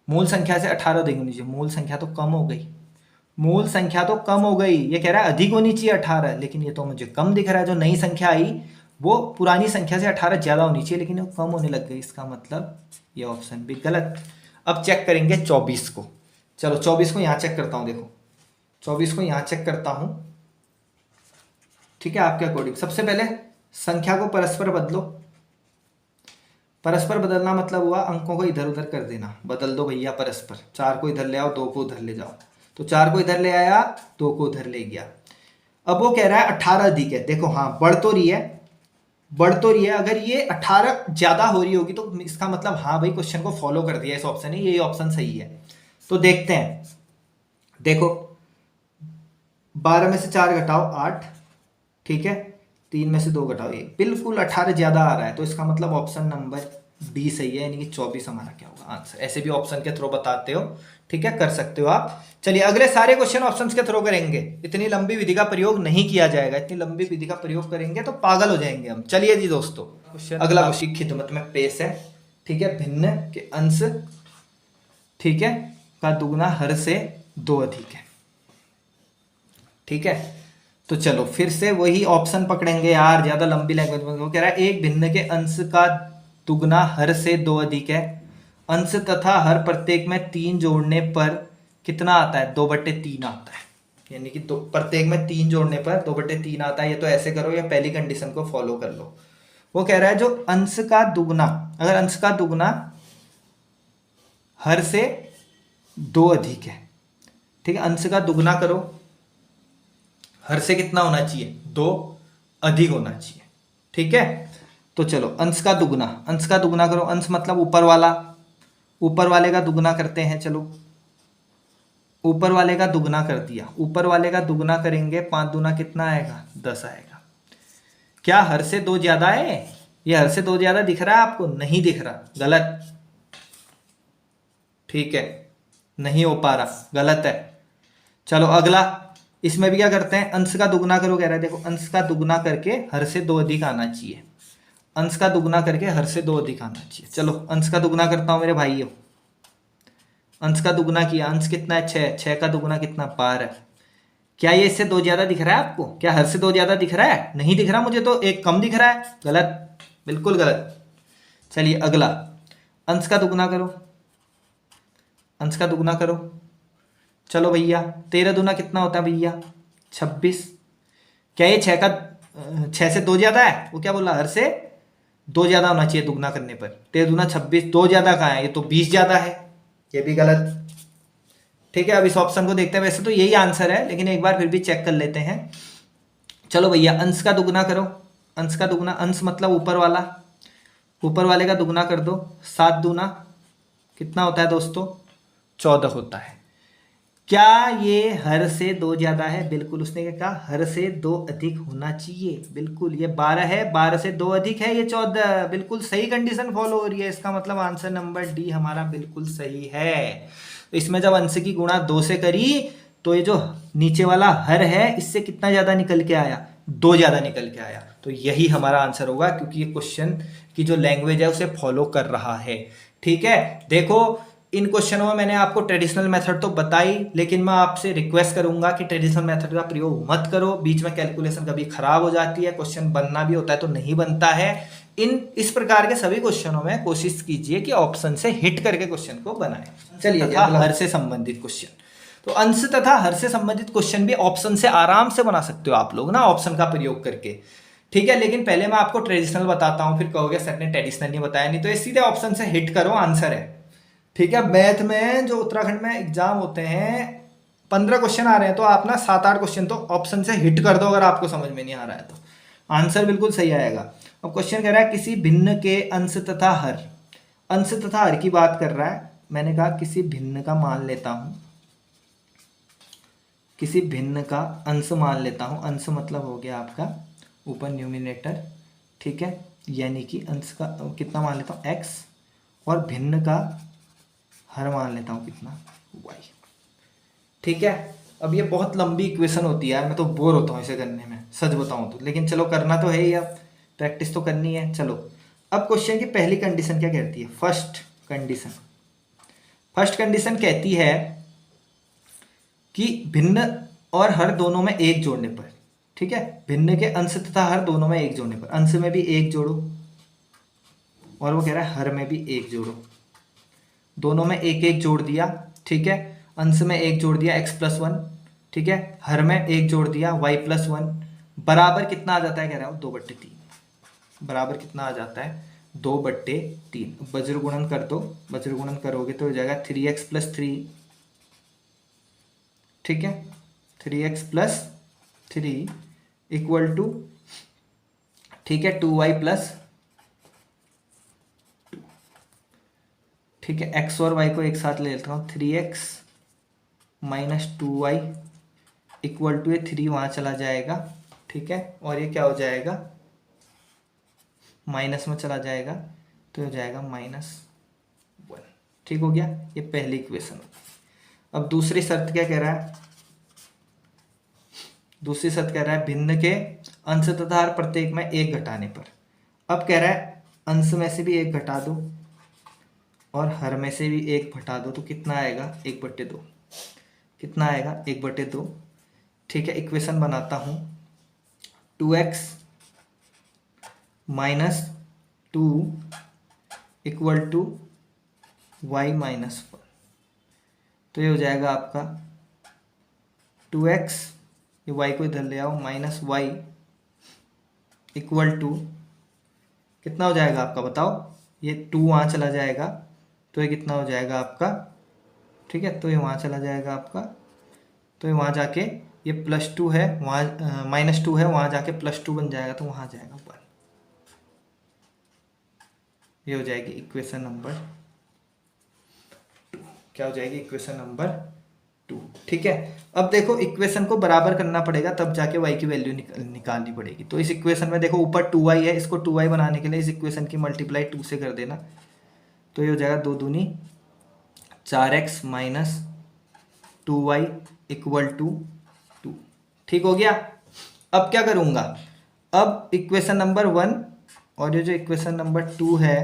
मूल संख्या से 18 अधिक होनी चाहिए। मूल संख्या तो कम हो गई, मूल संख्या तो कम हो गई। ये कह रहा है अधिक होनी चाहिए 18, लेकिन ये तो मुझे कम दिख रहा है। जो नई संख्या आई वो पुरानी संख्या से 18 ज्यादा होनी चाहिए, लेकिन वो कम होने लग गई। इसका मतलब ये ऑप्शन भी गलत। अब चेक करेंगे 24 को। चलो 24 को यहाँ चेक करता हूँ, देखो 24 को यहाँ चेक करता हूँ। ठीक है, आपके अकॉर्डिंग सबसे पहले संख्या को परस्पर बदलो। परस्पर बदलना मतलब हुआ अंकों को इधर उधर कर देना। बदल दो भैया परस्पर, 4 को इधर ले आओ, 2 को उधर ले जाओ। तो 4 को इधर ले आया, 2 को उधर ले गया। अब वो कह रहा है 18 अधिक है। देखो हाँ बढ़ तो रही है, बढ़ तो रही है। अगर ये 18 ज्यादा हो रही होगी तो इसका मतलब हाँ भाई क्वेश्चन को फॉलो कर दिया इस ऑप्शन ने, यही ऑप्शन सही है। तो देखते हैं, देखो 12 में से 4 घटाओ 8, ठीक है, 3 में से 2 घटाओ 1, बिल्कुल 18 ज्यादा आ रहा है। तो इसका मतलब ऑप्शन नंबर डी सही है, यानी कि 24 हमारा क्या होगा आंसर। ऐसे भी ऑप्शन के थ्रू बताते हो, ठीक है, कर सकते हो आप। चलिए अगले सारे क्वेश्चन ऑप्शंस के थ्रू करेंगे। इतनी लंबी विधि का प्रयोग नहीं किया जाएगा, इतनी लंबी विधि का प्रयोग करेंगे तो पागल हो जाएंगे हम। चलिए जी दोस्तों, अगला क्वेश्चन खिदमत में पेश है। ठीक है, भिन्न के अंश, ठीक है, का दुगना हर से 2 अधिक है। ठीक है, तो चलो फिर से वही ऑप्शन पकड़ेंगे यार, ज्यादा लंबी लैंग्वेज में। वो कह रहा है एक भिन्न के अंश का दुगना हर से 2 अधिक है। अंश तथा हर प्रत्येक में 3 जोड़ने पर कितना आता है, 2/3 आता है। यानी कि प्रत्येक में 3 जोड़ने पर 2/3 आता है। ये तो ऐसे करो या पहली कंडीशन को फॉलो कर लो। वो कह रहा है जो अंश का दुगना, अगर अंश का दुगना हर से 2 अधिक है, ठीक है, अंश का दुगना करो, हर से कितना होना चाहिए, 2 अधिक होना चाहिए। ठीक है, तो चलो अंश का दुगना, अंश का दुगना करो। अंश मतलब ऊपर वाला, ऊपर वाले का दुगना करते हैं। चलो ऊपर वाले का दुगना कर दिया, ऊपर वाले का दुगना करेंगे, 5 दूना कितना आएगा, 10 आएगा। क्या हर से 2 ज्यादा है, ये हर से 2 ज्यादा दिख रहा है आपको, नहीं दिख रहा, गलत। ठीक है, नहीं हो पा रहा, गलत है। चलो अगला, इसमें भी क्या करते हैं, अंश का दुगना करो कह रहा है। देखो अंश का दुगना करके हर से 2 अधिक आना चाहिए, अंश का दुगना करके हर से 2 अधिक आना चाहिए। चलो अंश का दुगना करता हूं मेरे भाइयों, अंश का दुगना किया, अंश कितना है 6, 6 का दुगना कितना 12। क्या ये इससे 2 ज्यादा दिख रहा है आपको, क्या हर से 2 ज्यादा दिख रहा है, नहीं दिख रहा, मुझे तो 1 कम दिख रहा है, गलत, बिल्कुल गलत। चलिए अगला, अंश का दुगना करो, अंश का दुगना करो। चलो भैया 13 दूना कितना होता है भैया, 26। क्या ये 6 से 2 ज्यादा है, वो क्या बोला, हर से 2 ज्यादा होना चाहिए दुगना करने पर। 13 दूना 26, 2 ज्यादा कहाँ है, ये तो 20 ज्यादा है, ये भी गलत। ठीक है, अब इस ऑप्शन को देखते हैं, वैसे तो यही आंसर है लेकिन एक बार फिर भी चेक कर लेते हैं। चलो भैया अंश का दुगना करो, अंश का दुगना, अंश मतलब ऊपर वाला, ऊपर वाले का दुगना कर दो। 7 दूना कितना होता है दोस्तों, 14 होता है। क्या ये हर से 2 ज्यादा है, बिल्कुल उसने क्या कहा, हर से 2 अधिक होना चाहिए, बिल्कुल। ये 12 है, 12 से 2 अधिक है, ये 14, बिल्कुल सही कंडीशन फॉलो हो रही है। इसका मतलब आंसर नंबर डी हमारा बिल्कुल सही है। तो इसमें जब अंश की गुणा 2 से करी तो ये जो नीचे वाला हर है इससे कितना ज्यादा निकल के आया, 2 ज्यादा निकल के आया। तो यही हमारा आंसर होगा, क्योंकि ये क्वेश्चन की जो लैंग्वेज है उसे फॉलो कर रहा है। ठीक है, देखो इन क्वेश्चनों में मैंने आपको ट्रेडिशनल मेथड तो बताई, लेकिन मैं आपसे रिक्वेस्ट करूंगा कि ट्रेडिशनल मेथड का प्रयोग मत करो। बीच में कैलकुलेशन कभी खराब हो जाती है, क्वेश्चन बनना भी होता है तो नहीं बनता है। इस प्रकार के सभी क्वेश्चनों में कोशिश कीजिए कि ऑप्शन से हिट करके क्वेश्चन को बनाएं। चलिए हर से संबंधित क्वेश्चन, तो अंश तथा हर से संबंधित क्वेश्चन भी ऑप्शन से आराम से बना सकते हो आप लोग ना, ऑप्शन का प्रयोग करके। ठीक है, लेकिन पहले मैं आपको ट्रेडिशनल बताता हूं, फिर कहोगे सर ने ट्रेडिशनल नहीं बताया, नहीं तो ये सीधे ऑप्शन से हिट करो, आंसर है। ठीक है, मैथ में जो उत्तराखंड में एग्जाम होते हैं 15 क्वेश्चन आ रहे हैं तो आप ना 7-8 क्वेश्चन तो ऑप्शन से हिट कर दो अगर आपको समझ में नहीं आ रहा है तो आंसर बिल्कुल सही आएगा। अब क्वेश्चन कह रहा है किसी भिन्न के अंश तथा हर, अंश तथा हर की बात कर रहा है। मैंने कहा किसी भिन्न का मान लेता हूं, किसी भिन्न का अंश मान लेता हूं। अंश मतलब हो गया आपका ऊपर न्यूमिनेटर, ठीक है, यानी कि अंश का कितना मान लेता हूं x, और भिन्न का हर मान लेता हूं कितना y, ठीक है। अब ये बहुत लंबी इक्वेशन होती है यार, मैं तो बोर होता हूँ इसे करने में सच बताऊं तो, लेकिन चलो करना तो है ही, अब प्रैक्टिस तो करनी है। चलो अब क्वेश्चन की पहली कंडीशन क्या कहती है, फर्स्ट कंडीशन कहती है कि भिन्न और हर दोनों में एक जोड़ने पर, ठीक है, भिन्न के अंश तथा हर दोनों में एक जोड़ने पर, अंश में भी एक जोड़ो और वो कह रहा है हर में भी एक जोड़ो, दोनों में एक एक जोड़ दिया, ठीक है, अंश में एक जोड़ दिया x+1, ठीक है, हर में एक जोड़ दिया y+1, बराबर कितना आ जाता है, कह रहा हूँ 2/3, बराबर कितना आ जाता है 2/3। वज्र गुणन कर दो, वज्र गुणन करोगे तो हो जाएगा 3x+3, ठीक है, 3x+3 इक्वल टू, ठीक है, 2y+, ठीक है, x और y को एक साथ ले लेता हूँ, 3x - 2y इक्वल टू, ये 3 वहाँ चला जाएगा, ठीक है, और ये क्या हो जाएगा माइनस में चला जाएगा तो हो जाएगा -1, ठीक हो गया। ये पहली इक्वेशन। अब दूसरी शर्त क्या कह रहा है, दूसरी शर्त कह रहा है भिन्न के अंश तथा हर प्रत्येक में एक घटाने पर। अब कह रहा है अंश में से भी एक घटा दो और हर में से भी एक घटा दो तो कितना आएगा 1/2, कितना आएगा 1/2, ठीक है। इक्वेशन बनाता हूँ 2x - 2 इक्वल टू y - 1, तो ये हो जाएगा आपका 2x, ये y को इधर ले आओ, -y इक्वल टू कितना हो जाएगा आपका बताओ, ये 2 वहाँ चला जाएगा तो ये कितना हो जाएगा आपका, ठीक है, तो ये वहाँ चला जाएगा आपका, तो ये वहाँ जाके ये +2 है, वहाँ -2 है, वहाँ जाके +2 बन जाएगा तो वहाँ जाएगा 1। ये हो जाएगी इक्वेशन नंबर 2, क्या हो जाएगी इक्वेशन नंबर 2, ठीक है। अब देखो इक्वेशन को बराबर करना पड़ेगा तब जाके y की वैल्यू निकालनी पड़ेगी। तो इस इक्वेशन में देखो ऊपर 2y है, इसको 2y बनाने के लिए इस इक्वेशन की मल्टीप्लाई 2 से कर देना, तो ये हो जाएगा 2 दूनी 4x - 2y इक्वल टू 2, ठीक हो गया। अब क्या करूँगा, अब इक्वेशन नंबर 1 और ये जो इक्वेशन नंबर 2 है,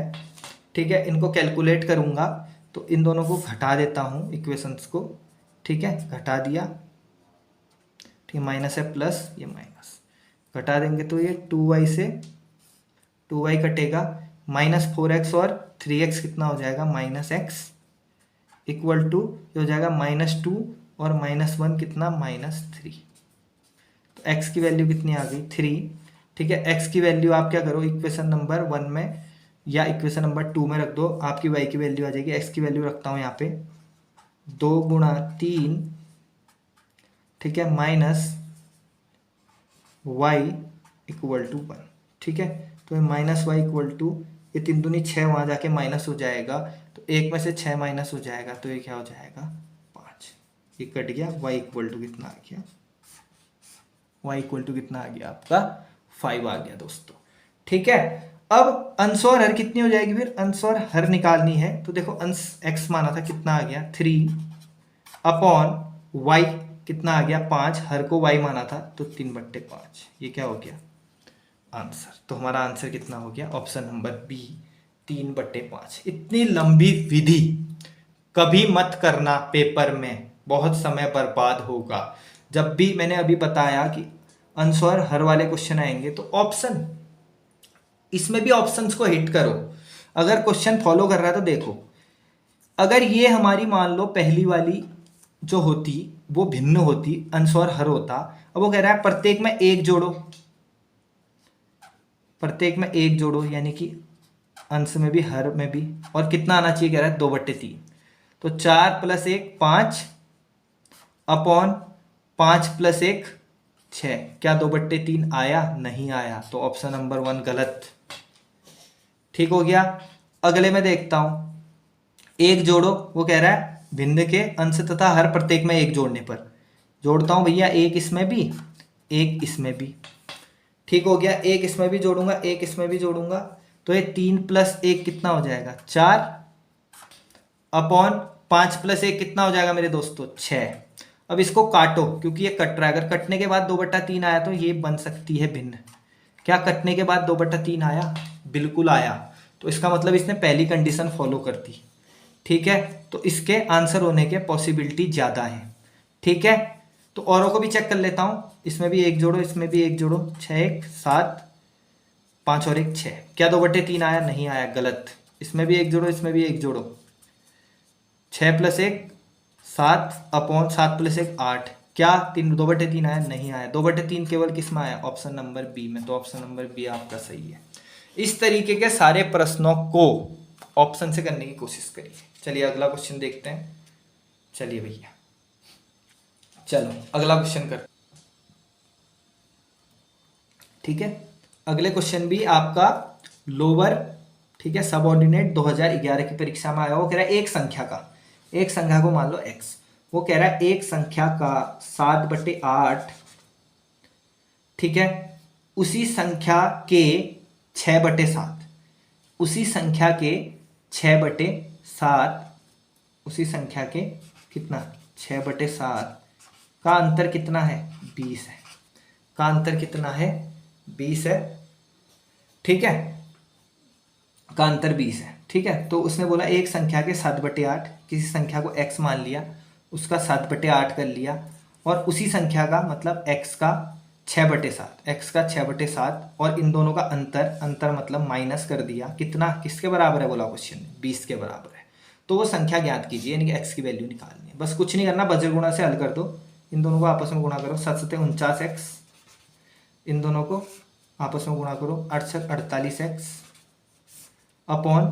ठीक है, इनको कैलकुलेट करूँगा तो इन दोनों को घटा देता हूँ इक्वेशंस को, ठीक है, घटा दिया, ठीक, माइनस है प्लस, ये माइनस घटा देंगे तो ये 2y से 2y कटेगा, -4x और 3x कितना हो जाएगा -x इक्वल टू, ये हो जाएगा -2 और -1 कितना -3, तो x की वैल्यू कितनी आ गई 3, ठीक है। x की वैल्यू आप क्या करो इक्वेशन नंबर 1 में या इक्वेशन नंबर 2 में रख दो, आपकी y की वैल्यू आ जाएगी। x की वैल्यू रखता हूँ यहाँ पे 2 × 3, ठीक है, -y इक्वल टू 1, ठीक है, तो -y इक्वल टू, ये 3 दूनी 6 वहाँ जाके माइनस हो जाएगा तो 1 में से 6 माइनस हो जाएगा तो ये क्या हो जाएगा 5, ये कट गया, y इक्वल टू कितना आ गया, y इक्वल टू कितना आ गया आपका 5 आ गया दोस्तों, ठीक है। अब अंश और हर कितनी हो जाएगी, फिर अंश और हर निकालनी है तो देखो अंश x माना था कितना आ गया 3 अपॉन y कितना आ गया 5, हर को y माना था तो 3/5, ये क्या हो गया आंसर। तो हमारा आंसर कितना हो गया ऑप्शन नंबर बी 3/5। इतनी लंबी विधि कभी मत करना पेपर में, बहुत समय बर्बाद होगा। जब भी मैंने अभी बताया कि अंश और हर वाले क्वेश्चन आएंगे तो ऑप्शन, इसमें भी ऑप्शंस को हिट करो। अगर क्वेश्चन फॉलो कर रहा है तो देखो, अगर ये हमारी मान लो पहली वाली जो होती वो भिन्न होती, अंश और हर होता, अब वो कह रहा है प्रत्येक में एक जोड़ो, प्रत्येक में एक जोड़ो यानी कि अंश में भी हर में भी, और कितना आना चाहिए कह रहा है 2/3, तो 4 + 1 5 अपॉन 5 + 1 6। क्या 2/3 आया? नहीं आया, तो ऑप्शन नंबर 1 गलत। ठीक हो गया। अगले में देखता हूं, एक जोड़ो, वो कह रहा है भिन्न के अंश तथा हर प्रत्येक में एक जोड़ने पर। जोड़ता हूं भैया, एक इसमें भी, एक इसमें भी। ठीक हो गया, एक इसमें भी जोड़ूंगा, एक इसमें भी जोड़ूंगा, तो ये 3 + 1 कितना हो जाएगा? 4 अपॉन 5 + 1 कितना हो जाएगा मेरे दोस्तों? 6। अब इसको काटो, क्योंकि ये कट रहा है। अगर कटने के बाद 2/3 आया तो ये बन सकती है भिन्न। क्या कटने के बाद 2/3 आया? बिल्कुल आया। तो इसका मतलब इसने पहली कंडीशन फॉलो कर दी। ठीक है, तो इसके आंसर होने के पॉसिबिलिटी ज़्यादा है। ठीक है, तो औरों को भी चेक कर लेता हूँ। इसमें भी एक जोड़ो, इसमें भी एक जोड़ो, 6 1 7, 5 और 1 6। क्या 2/3 आया? नहीं आया, गलत। इसमें भी एक जोड़ो, इसमें भी एक जोड़ो, 6 + 1 7 अपॉन 7 + 1 8। क्या 2/3 आया? नहीं आया। 2/3 केवल किस में आया? ऑप्शन नंबर बी में। तो ऑप्शन नंबर बी आपका सही है। इस तरीके के सारे प्रश्नों को ऑप्शन से करने की कोशिश करिए। चलिए अगला क्वेश्चन देखते हैं। चलिए भैया, चलो अगला क्वेश्चन कर। ठीक है, अगले क्वेश्चन भी आपका लोअर, ठीक है, सबऑर्डिनेट 2011 की परीक्षा में आया। वो कह रहा है एक संख्या को मान लो x। वो कह रहा है एक संख्या का 7/8, ठीक है, उसी संख्या के 6/7, उसी संख्या के 6/7, उसी संख्या के कितना? 6/7 का अंतर कितना है? 20 है। का अंतर कितना है? 20 है। ठीक है, का अंतर 20 है। ठीक है, तो उसने बोला एक संख्या के 7/8, किसी संख्या को x मान लिया, उसका 7/8 कर लिया, और उसी संख्या का मतलब x का 6/7, x का 6/7, और इन दोनों का अंतर मतलब माइनस कर दिया। कितना? किसके बराबर है बोला क्वेश्चन में? 20 के बराबर है। तो वो संख्या ज्ञात कीजिए, यानी कि x की वैल्यू निकालनी है। बस कुछ नहीं करना, बज्र गुणा से हल कर दो। इन दोनों को आपस में गुणा करो, 7 × 49x, इन दोनों को आपस में गुणा करो, 8 × 48x अपॉन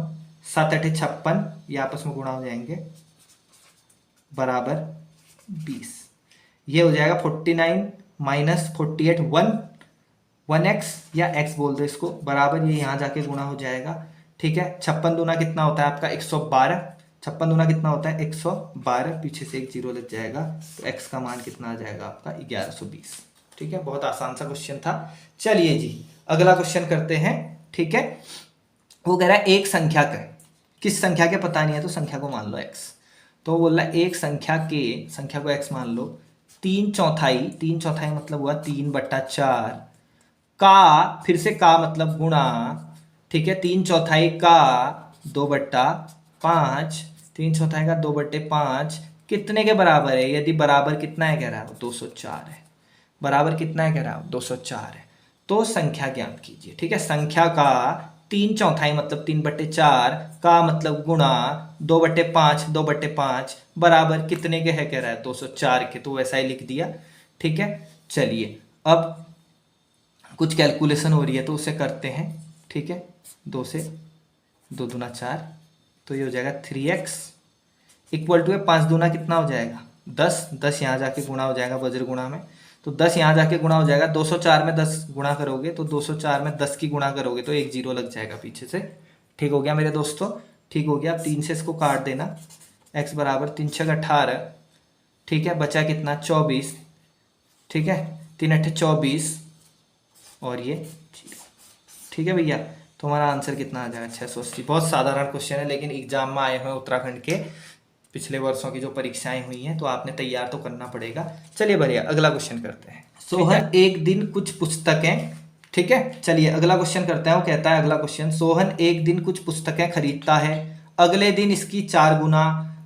7 × 8 = 56, ये आपस में गुणा हो जाएंगे, बराबर 20। ये हो जाएगा 49 - 48 1x, या x बोल दो इसको, बराबर ये यहाँ जाके गुणा हो जाएगा। ठीक है, 56 दूना कितना होता है आपका? 112। 56 दूना कितना होता है? 112। पीछे से एक 0 लग जाएगा, तो x का मान कितना आ जाएगा आपका? 1120। ठीक है, बहुत आसान सा क्वेश्चन था। चलिए जी अगला क्वेश्चन करते हैं। ठीक है, वो कह रहा है एक संख्या का, किस संख्या के पता नहीं है तो संख्या को मान लो x। तो बोल रहा है एक संख्या को x मान लो, 3/4 मतलब हुआ 3/4 का, फिर से का मतलब गुणा, ठीक है, 3/4 का 2/5, 3/4 का 2/5 कितने के बराबर है? यदि बराबर कितना है कह रहा है? 204 है। बराबर कितना है कह रहा है? 204 है। तो संख्या ज्ञात कीजिए। ठीक है, संख्या का 3/4 मतलब 3/4 का मतलब गुणा 2/5 बराबर कितने के है कह रहा है? 204 के। तो वैसा ही लिख दिया। ठीक है, चलिए अब कुछ कैलकुलेशन हो रही है तो उसे करते हैं। ठीक है, 2 से 2 दूना 4, तो ये हो जाएगा 3x इक्वल टू 5 दूना कितना हो जाएगा? 10। 10 यहाँ जाके गुणा हो जाएगा वज्र गुणा में, तो 10 यहाँ जाके गुणा हो जाएगा। 204 में 10 गुणा करोगे तो 204 में 10 की गुणा करोगे तो एक 0 लग जाएगा पीछे से। ठीक हो गया मेरे दोस्तों, ठीक हो गया। 3 से इसको काट देना, x बराबर 3 × 6 = 18। ठीक है, बचा कितना? 24। ठीक है, 3 × 8 = 24, और ये 0। ठीक है भैया, तो हमारा आंसर कितना आ जाएगा? 680। बहुत साधारण क्वेश्चन है, लेकिन एग्जाम में आए हुए उत्तराखंड के पिछले वर्षों की जो परीक्षाएं हुई हैं तो आपने तैयार तो करना पड़ेगा। चलिए बढ़िया, अगला क्वेश्चन करते हैं। सोहन एक दिन कुछ पुस्तकें, ठीक है, चलिए अगला क्वेश्चन करते हैं। वो कहता है अगला क्वेश्चन, सोहन एक दिन कुछ पुस्तकें खरीदता है, अगले दिन इसकी 4 गुना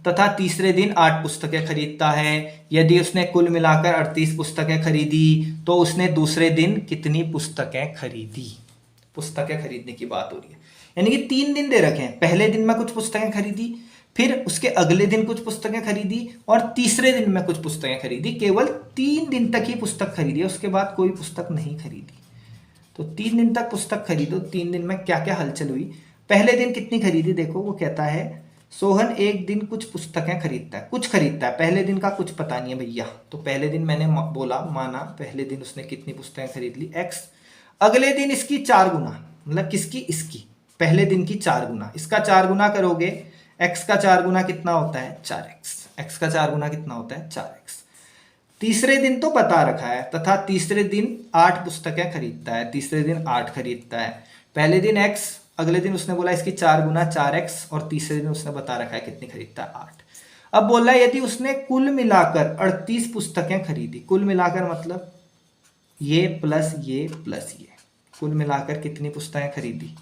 तथा तीसरे दिन 8 पुस्तकें खरीदता है। यदि उसने कुल मिलाकर 38 पुस्तकें खरीदी तो उसने दूसरे दिन कितनी पुस्तकें खरीदी? पुस्तकें खरीदने की बात हो रही है, यानी कि 3 दिन दे रखे हैं। पहले दिन में कुछ पुस्तकें खरीदी, फिर उसके अगले दिन कुछ पुस्तकें खरीदी, और तीसरे दिन में कुछ पुस्तकें खरीदी। केवल 3 दिन तक ही पुस्तक खरीदी, उसके बाद कोई पुस्तक नहीं खरीदी। तो 3 दिन तक पुस्तक खरीदो, 3 दिन में क्या क्या हलचल हुई। पहले दिन कितनी खरीदी देखो, वो कहता है सोहन एक दिन कुछ पुस्तकें खरीदता है, कुछ खरीदता है, पहले दिन का कुछ पता नहीं है भैया, तो पहले दिन मैंने बोला माना पहले दिन उसने कितनी पुस्तकें खरीद ली एक्स। अगले दिन इसकी 4 गुना, मतलब किसकी, इसकी, पहले दिन की 4 गुना, इसका 4 गुना करोगे, एक्स का 4 गुना कितना होता है 4x, एक्स का 4 गुना कितना होता है 4x। तीसरे दिन तो बता रखा है, तथा तीसरे दिन 8 पुस्तकें खरीदता है, तीसरे दिन 8 खरीदता है, पहले दिन x, अगले दिन उसने बोला इसकी 4 गुना 4x, और तीसरे दिन उसने बता रखा है कितनी खरीदता है 8। अब बोल रहा है यदि उसने कुल मिलाकर 38 पुस्तकें खरीदी, कुल मिलाकर मतलब ये प्लस ये प्लस ये, कुल मिलाकर कितनी पुस्तकें खरीदी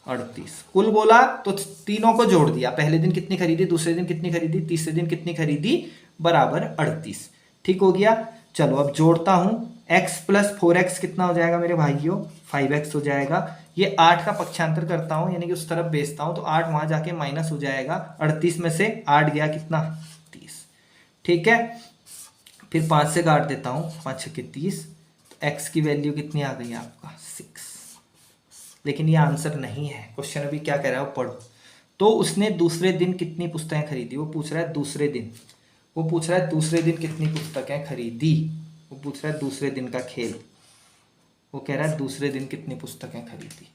38। कुल बोला तो तीनों को जोड़ दिया, पहले दिन कितनी खरीदी, दूसरे दिन कितनी खरीदी, तीसरे दिन कितनी खरीदी, बराबर 38। ठीक हो गया। चलो अब जोड़ता हूं, x प्लस 4x कितना हो जाएगा मेरे भाइयों 5x हो जाएगा। ये 8 का पक्षांतर करता हूं, यानी कि उस तरफ बेचता हूं, तो 8 वहां जाके माइनस हो जाएगा, 38 में से 8 गया कितना 30। ठीक है, फिर 5 से काट देता हूं, 5 छक्के 30, तो x की वैल्यू कितनी आ गई आपका 6। लेकिन ये आंसर नहीं है, क्वेश्चन अभी क्या कह रहा है वो पढ़ो। तो उसने दूसरे दिन कितनी पुस्तकें खरीदी, वो पूछ रहा है दूसरे दिन, वो पूछ रहा है दूसरे दिन कितनी पुस्तकें खरीदी, वो पूछ रहा है दूसरे दिन का खेल, वो कह रहा है दूसरे दिन कितनी पुस्तकें खरीदी।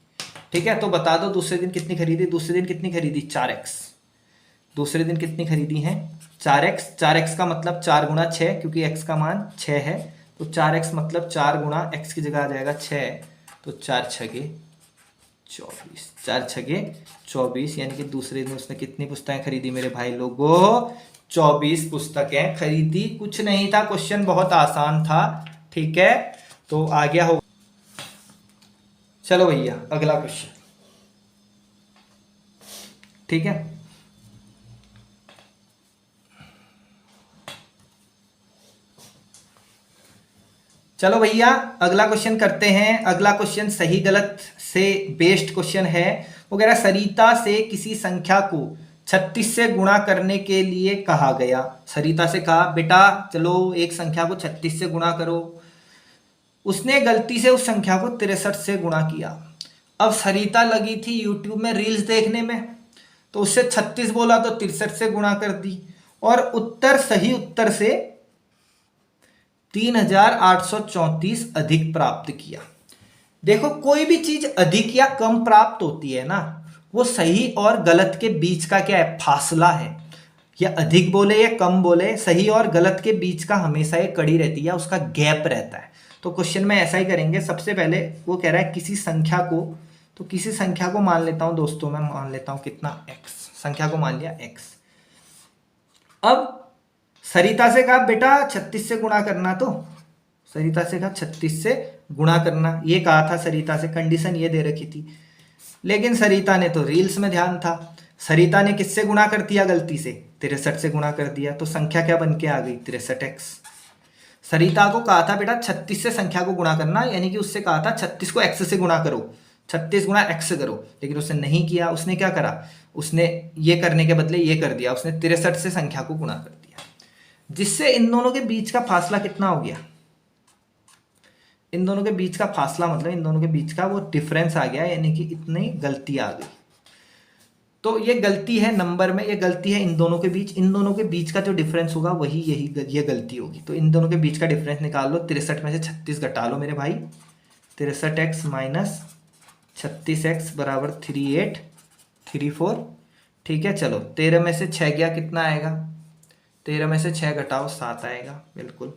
ठीक है, तो बता दो दूसरे दिन कितनी खरीदी, दूसरे दिन कितनी खरीदी 4x, दूसरे दिन कितनी खरीदी है 4x, 4x का मतलब 4 गुना 6, क्योंकि x का मान 6 है, तो 4x मतलब 4 गुना x की जगह आ जाएगा 6, तो 4 छगे 24, 4 छगे 24, यानी कि दूसरे दिन उसने कितनी पुस्तकें खरीदी मेरे भाई लोगों 24 पुस्तकें खरीदी। कुछ नहीं था, क्वेश्चन बहुत आसान था। ठीक है, तो आ गया हो। चलो भैया अगला क्वेश्चन। ठीक है, चलो भैया अगला क्वेश्चन करते हैं। अगला क्वेश्चन सही गलत से बेस्ड क्वेश्चन है। वो कह रहा है सरिता से किसी संख्या को 36 से गुणा करने के लिए कहा गया। सरिता से कहा बेटा चलो एक संख्या को 36 से गुणा करो, उसने गलती से उस संख्या को 63 से गुणा किया। अब सरिता लगी थी यूट्यूब में रील्स देखने में, तो उससे 36 बोला तो 63 से गुणा कर दी, और उत्तर सही उत्तर से 3834 अधिक प्राप्त किया। देखो कोई भी चीज अधिक या कम प्राप्त होती है ना, वो सही और गलत के बीच का क्या है फासला है, या अधिक बोले या कम बोले, सही और गलत के बीच का हमेशा एक कड़ी रहती है, उसका गैप रहता है। तो क्वेश्चन में ऐसा ही करेंगे। सबसे पहले वो कह रहा है किसी संख्या को, तो किसी संख्या को मान लेता हूं दोस्तों, मैं मान लेता हूं कितना x, संख्या को मान लिया x। अब सरिता से कहा बेटा 36 से गुणा करना, तो सरिता से कहा 36 से गुणा करना, ये कहा था सरिता से, कंडीशन ये दे रखी थी। लेकिन सरिता ने तो रील्स में ध्यान था, सरिता ने किससे गुणा कर दिया गलती से 63 से गुणा कर दिया, तो संख्या क्या बन के आ गई 63x। सरिता को कहा था बेटा 36 से संख्या को गुणा करना, यानी कि उससे कहा था 36 को x से गुणा करो, 36 गुणा x से करो, लेकिन उसने नहीं किया। उसने क्या करा, उसने ये करने के बदले ये कर दिया, उसने 63 से संख्या को गुणा कर दिया, जिससे इन दोनों के बीच का फासला कितना हो गया, इन दोनों के बीच का फासला मतलब इन दोनों के बीच का वो डिफरेंस आ गया, यानी कि इतनी गलती आ गई। तो ये गलती है नंबर में, ये गलती है इन दोनों के बीच, इन दोनों के बीच का जो डिफरेंस होगा वही ये गलती होगी। तो इन दोनों के बीच का डिफरेंस निकाल लो, 63 में से 36 घटा लो मेरे भाई, 63x माइनस 36x बराबर 3834। ठीक है, चलो 13 में से 6 गया कितना आएगा, 13 में से 6 घटाओ 7 आएगा, बिल्कुल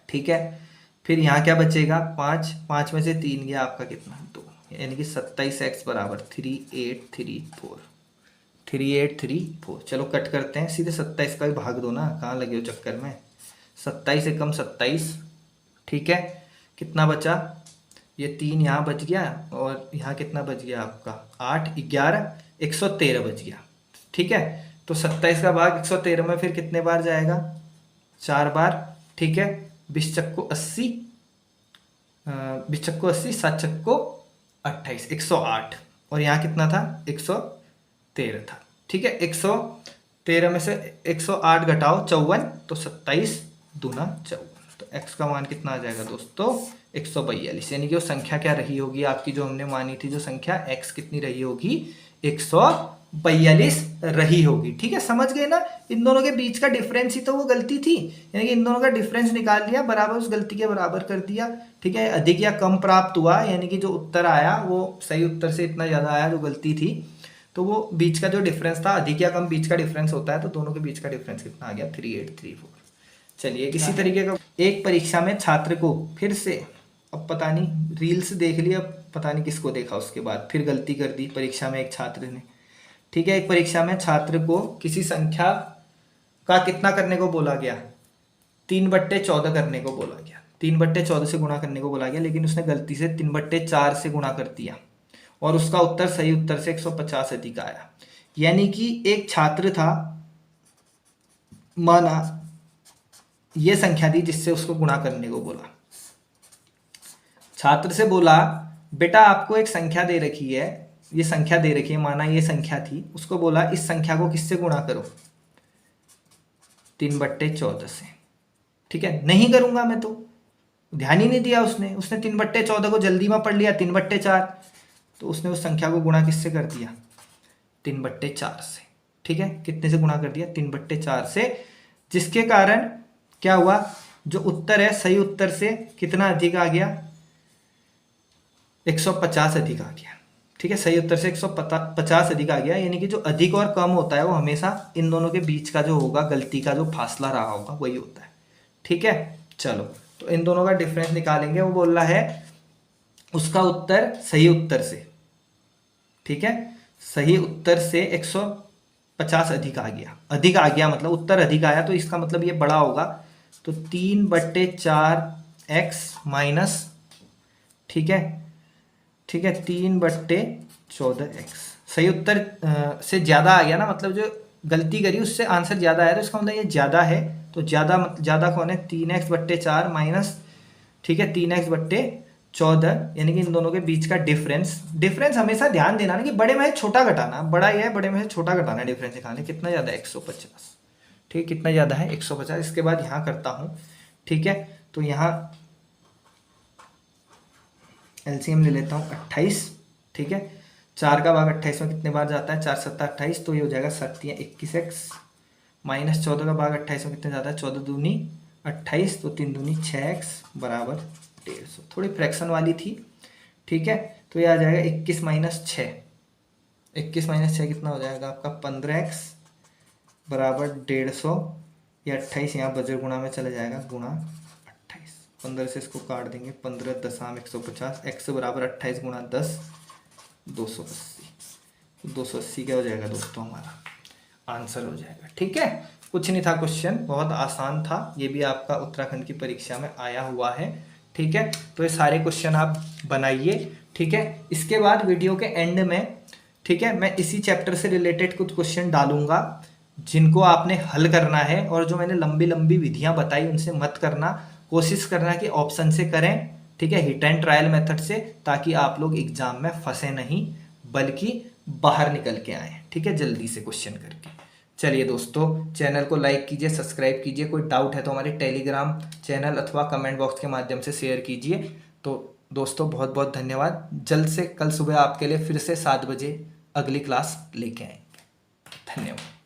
ठीक है। फिर यहाँ क्या बचेगा 5, 5 में से 3 गया आपका कितना 2, यानी कि 27x बराबर 3834। चलो कट करते हैं, सीधे 27 का भी भाग दो ना, कहाँ लगे हो चक्कर में। 27 से कम 27, ठीक है। कितना बचा, ये 3 यहाँ बच गया, और यहाँ कितना बच गया आपका 8, 11, 113 बच गया, ठीक है। तो 27 का भाग 113 में फिर कितने बार जाएगा 4 बार, ठीक है। 20 चक्को 80, 20 चक्को 80, 7 चक्को 28, 108, और यहाँ कितना था 113 था, ठीक है। 113 में से 108 घटाओ 54, तो 27 दूना 54, तो x का मान कितना आ जाएगा दोस्तों 142, यानी कि वो संख्या क्या रही होगी आपकी जो हमने मानी थी, जो संख्या x कितनी रही होगी 142। 42 रही होगी। ठीक है, समझ गए ना, इन दोनों के बीच का डिफरेंस ही तो वो गलती थी, यानी कि इन दोनों का डिफरेंस निकाल लिया, बराबर उस गलती के बराबर कर दिया। ठीक है, अधिक या कम प्राप्त हुआ, यानी कि जो उत्तर आया वो सही उत्तर से इतना ज्यादा आया जो गलती थी, तो वो बीच का जो डिफरेंस था, अधिक या कम बीच का डिफरेंस होता है, तो दोनों के बीच का डिफरेंस कितना आ गया, 3834। चलिए किसी तरीके का एक परीक्षा में छात्र को फिर से, अब पता नहीं रील्स देख लिया, पता नहीं किसको देखा, उसके बाद फिर गलती कर दी परीक्षा में एक छात्र ने। ठीक है, एक परीक्षा में छात्र को किसी संख्या का कितना करने को बोला गया, 3/14 करने को बोला गया, 3/14 से गुणा करने को बोला गया, लेकिन उसने गलती से 3/4 से गुणा कर दिया और उसका उत्तर सही उत्तर से 150 अधिक आया। यानी कि एक छात्र था, माना ये संख्या थी जिससे उसको गुणा करने को बोला, छात्र से बोला बेटा आपको एक संख्या दे रखी है, ये संख्या दे रखी है, माना ये संख्या थी, उसको बोला इस संख्या को किससे गुणा करो, 3/14 से। ठीक है, नहीं करूंगा मैं, तो ध्यान ही नहीं दिया उसने 3/14 को जल्दी में पढ़ लिया 3/4, तो उसने उस संख्या को गुणा किससे कर दिया, 3/4 से। ठीक है, कितने से गुणा कर दिया, 3/4 से, जिसके कारण क्या हुआ, जो उत्तर है सही उत्तर से कितना अधिक आ गया, 150 अधिक आ गया। ठीक है, सही उत्तर से 150 अधिक आ गया, यानी कि जो अधिक और कम होता है वो हमेशा इन दोनों के बीच का जो होगा, गलती का जो फासला रहा होगा वही होता है। ठीक है, चलो तो इन दोनों का डिफरेंस निकालेंगे। वो बोल रहा है उसका उत्तर सही उत्तर से, ठीक है, सही उत्तर से 150 अधिक आ गया, अधिक आ गया मतलब उत्तर अधिक आया, तो इसका मतलब ये बड़ा होगा, तो 3/4x माइनस, ठीक है, ठीक है, 3/14x सही उत्तर से ज्यादा आ गया ना, मतलब जो गलती करी उससे आंसर ज्यादा आया, तो इसका मतलब ये ज्यादा है, तो ज्यादा ज्यादा कौन है, 3x/4 माइनस, ठीक है, 3x/14, यानी कि इन दोनों के बीच का डिफरेंस हमेशा ध्यान देना ना कि बड़े में से छोटा घटाना, बड़ा ये है, बड़े में से छोटा घटाना, डिफरेंस निकालने, कितना ज्यादा है 150। ठीक है, कितना ज्यादा है 150। इसके बाद यहाँ करता हूँ, ठीक है, तो यहाँ एलसीएम ले लेता हूँ 28। ठीक है, 4 का भाग 28 में कितने बार जाता है, 4 7 28, तो ये हो जाएगा 7 21x माइनस 14 का भाग 28 में कितने जाता है, 14 दूनी 28, तो 3 दूनी 6x बराबर 150, थोड़ी फ्रैक्शन वाली थी। ठीक है, तो ये आ जाएगा 21 माइनस 6, 21 माइनस 6 कितना हो जाएगा आपका 15x बराबर 150, या 28 यहाँ बजर गुणा में चला जाएगा, गुणा 28, 15 से इसको काट देंगे, 15 दशम 150, x बराबर 28 गुणा 10 280, 280 क्या हो जाएगा दोस्तों, हमारा आंसर हो जाएगा। ठीक है, कुछ नहीं था, क्वेश्चन बहुत आसान था, ये भी आपका उत्तराखंड की परीक्षा में आया हुआ है। ठीक है, तो ये सारे क्वेश्चन आप बनाइए। ठीक है, इसके बाद वीडियो के एंड में, ठीक है, मैं इसी चैप्टर से रिलेटेड कुछ क्वेश्चन डालूंगा जिनको आपने हल करना है, और जो मैंने लंबी लंबी विधियां बताई उनसे मत करना, कोशिश करना कि ऑप्शन से करें। ठीक है, हिट एंड ट्रायल मेथड से, ताकि आप लोग एग्जाम में फंसे नहीं बल्कि बाहर निकल के आए। ठीक है, जल्दी से क्वेश्चन करके। चलिए दोस्तों, चैनल को लाइक कीजिए, सब्सक्राइब कीजिए, कोई डाउट है तो हमारे टेलीग्राम चैनल अथवा कमेंट बॉक्स के माध्यम से शेयर कीजिए। तो दोस्तों बहुत बहुत धन्यवाद, जल्द से कल सुबह आपके लिए फिर से 7 बजे अगली क्लास लेके आएंगे। धन्यवाद।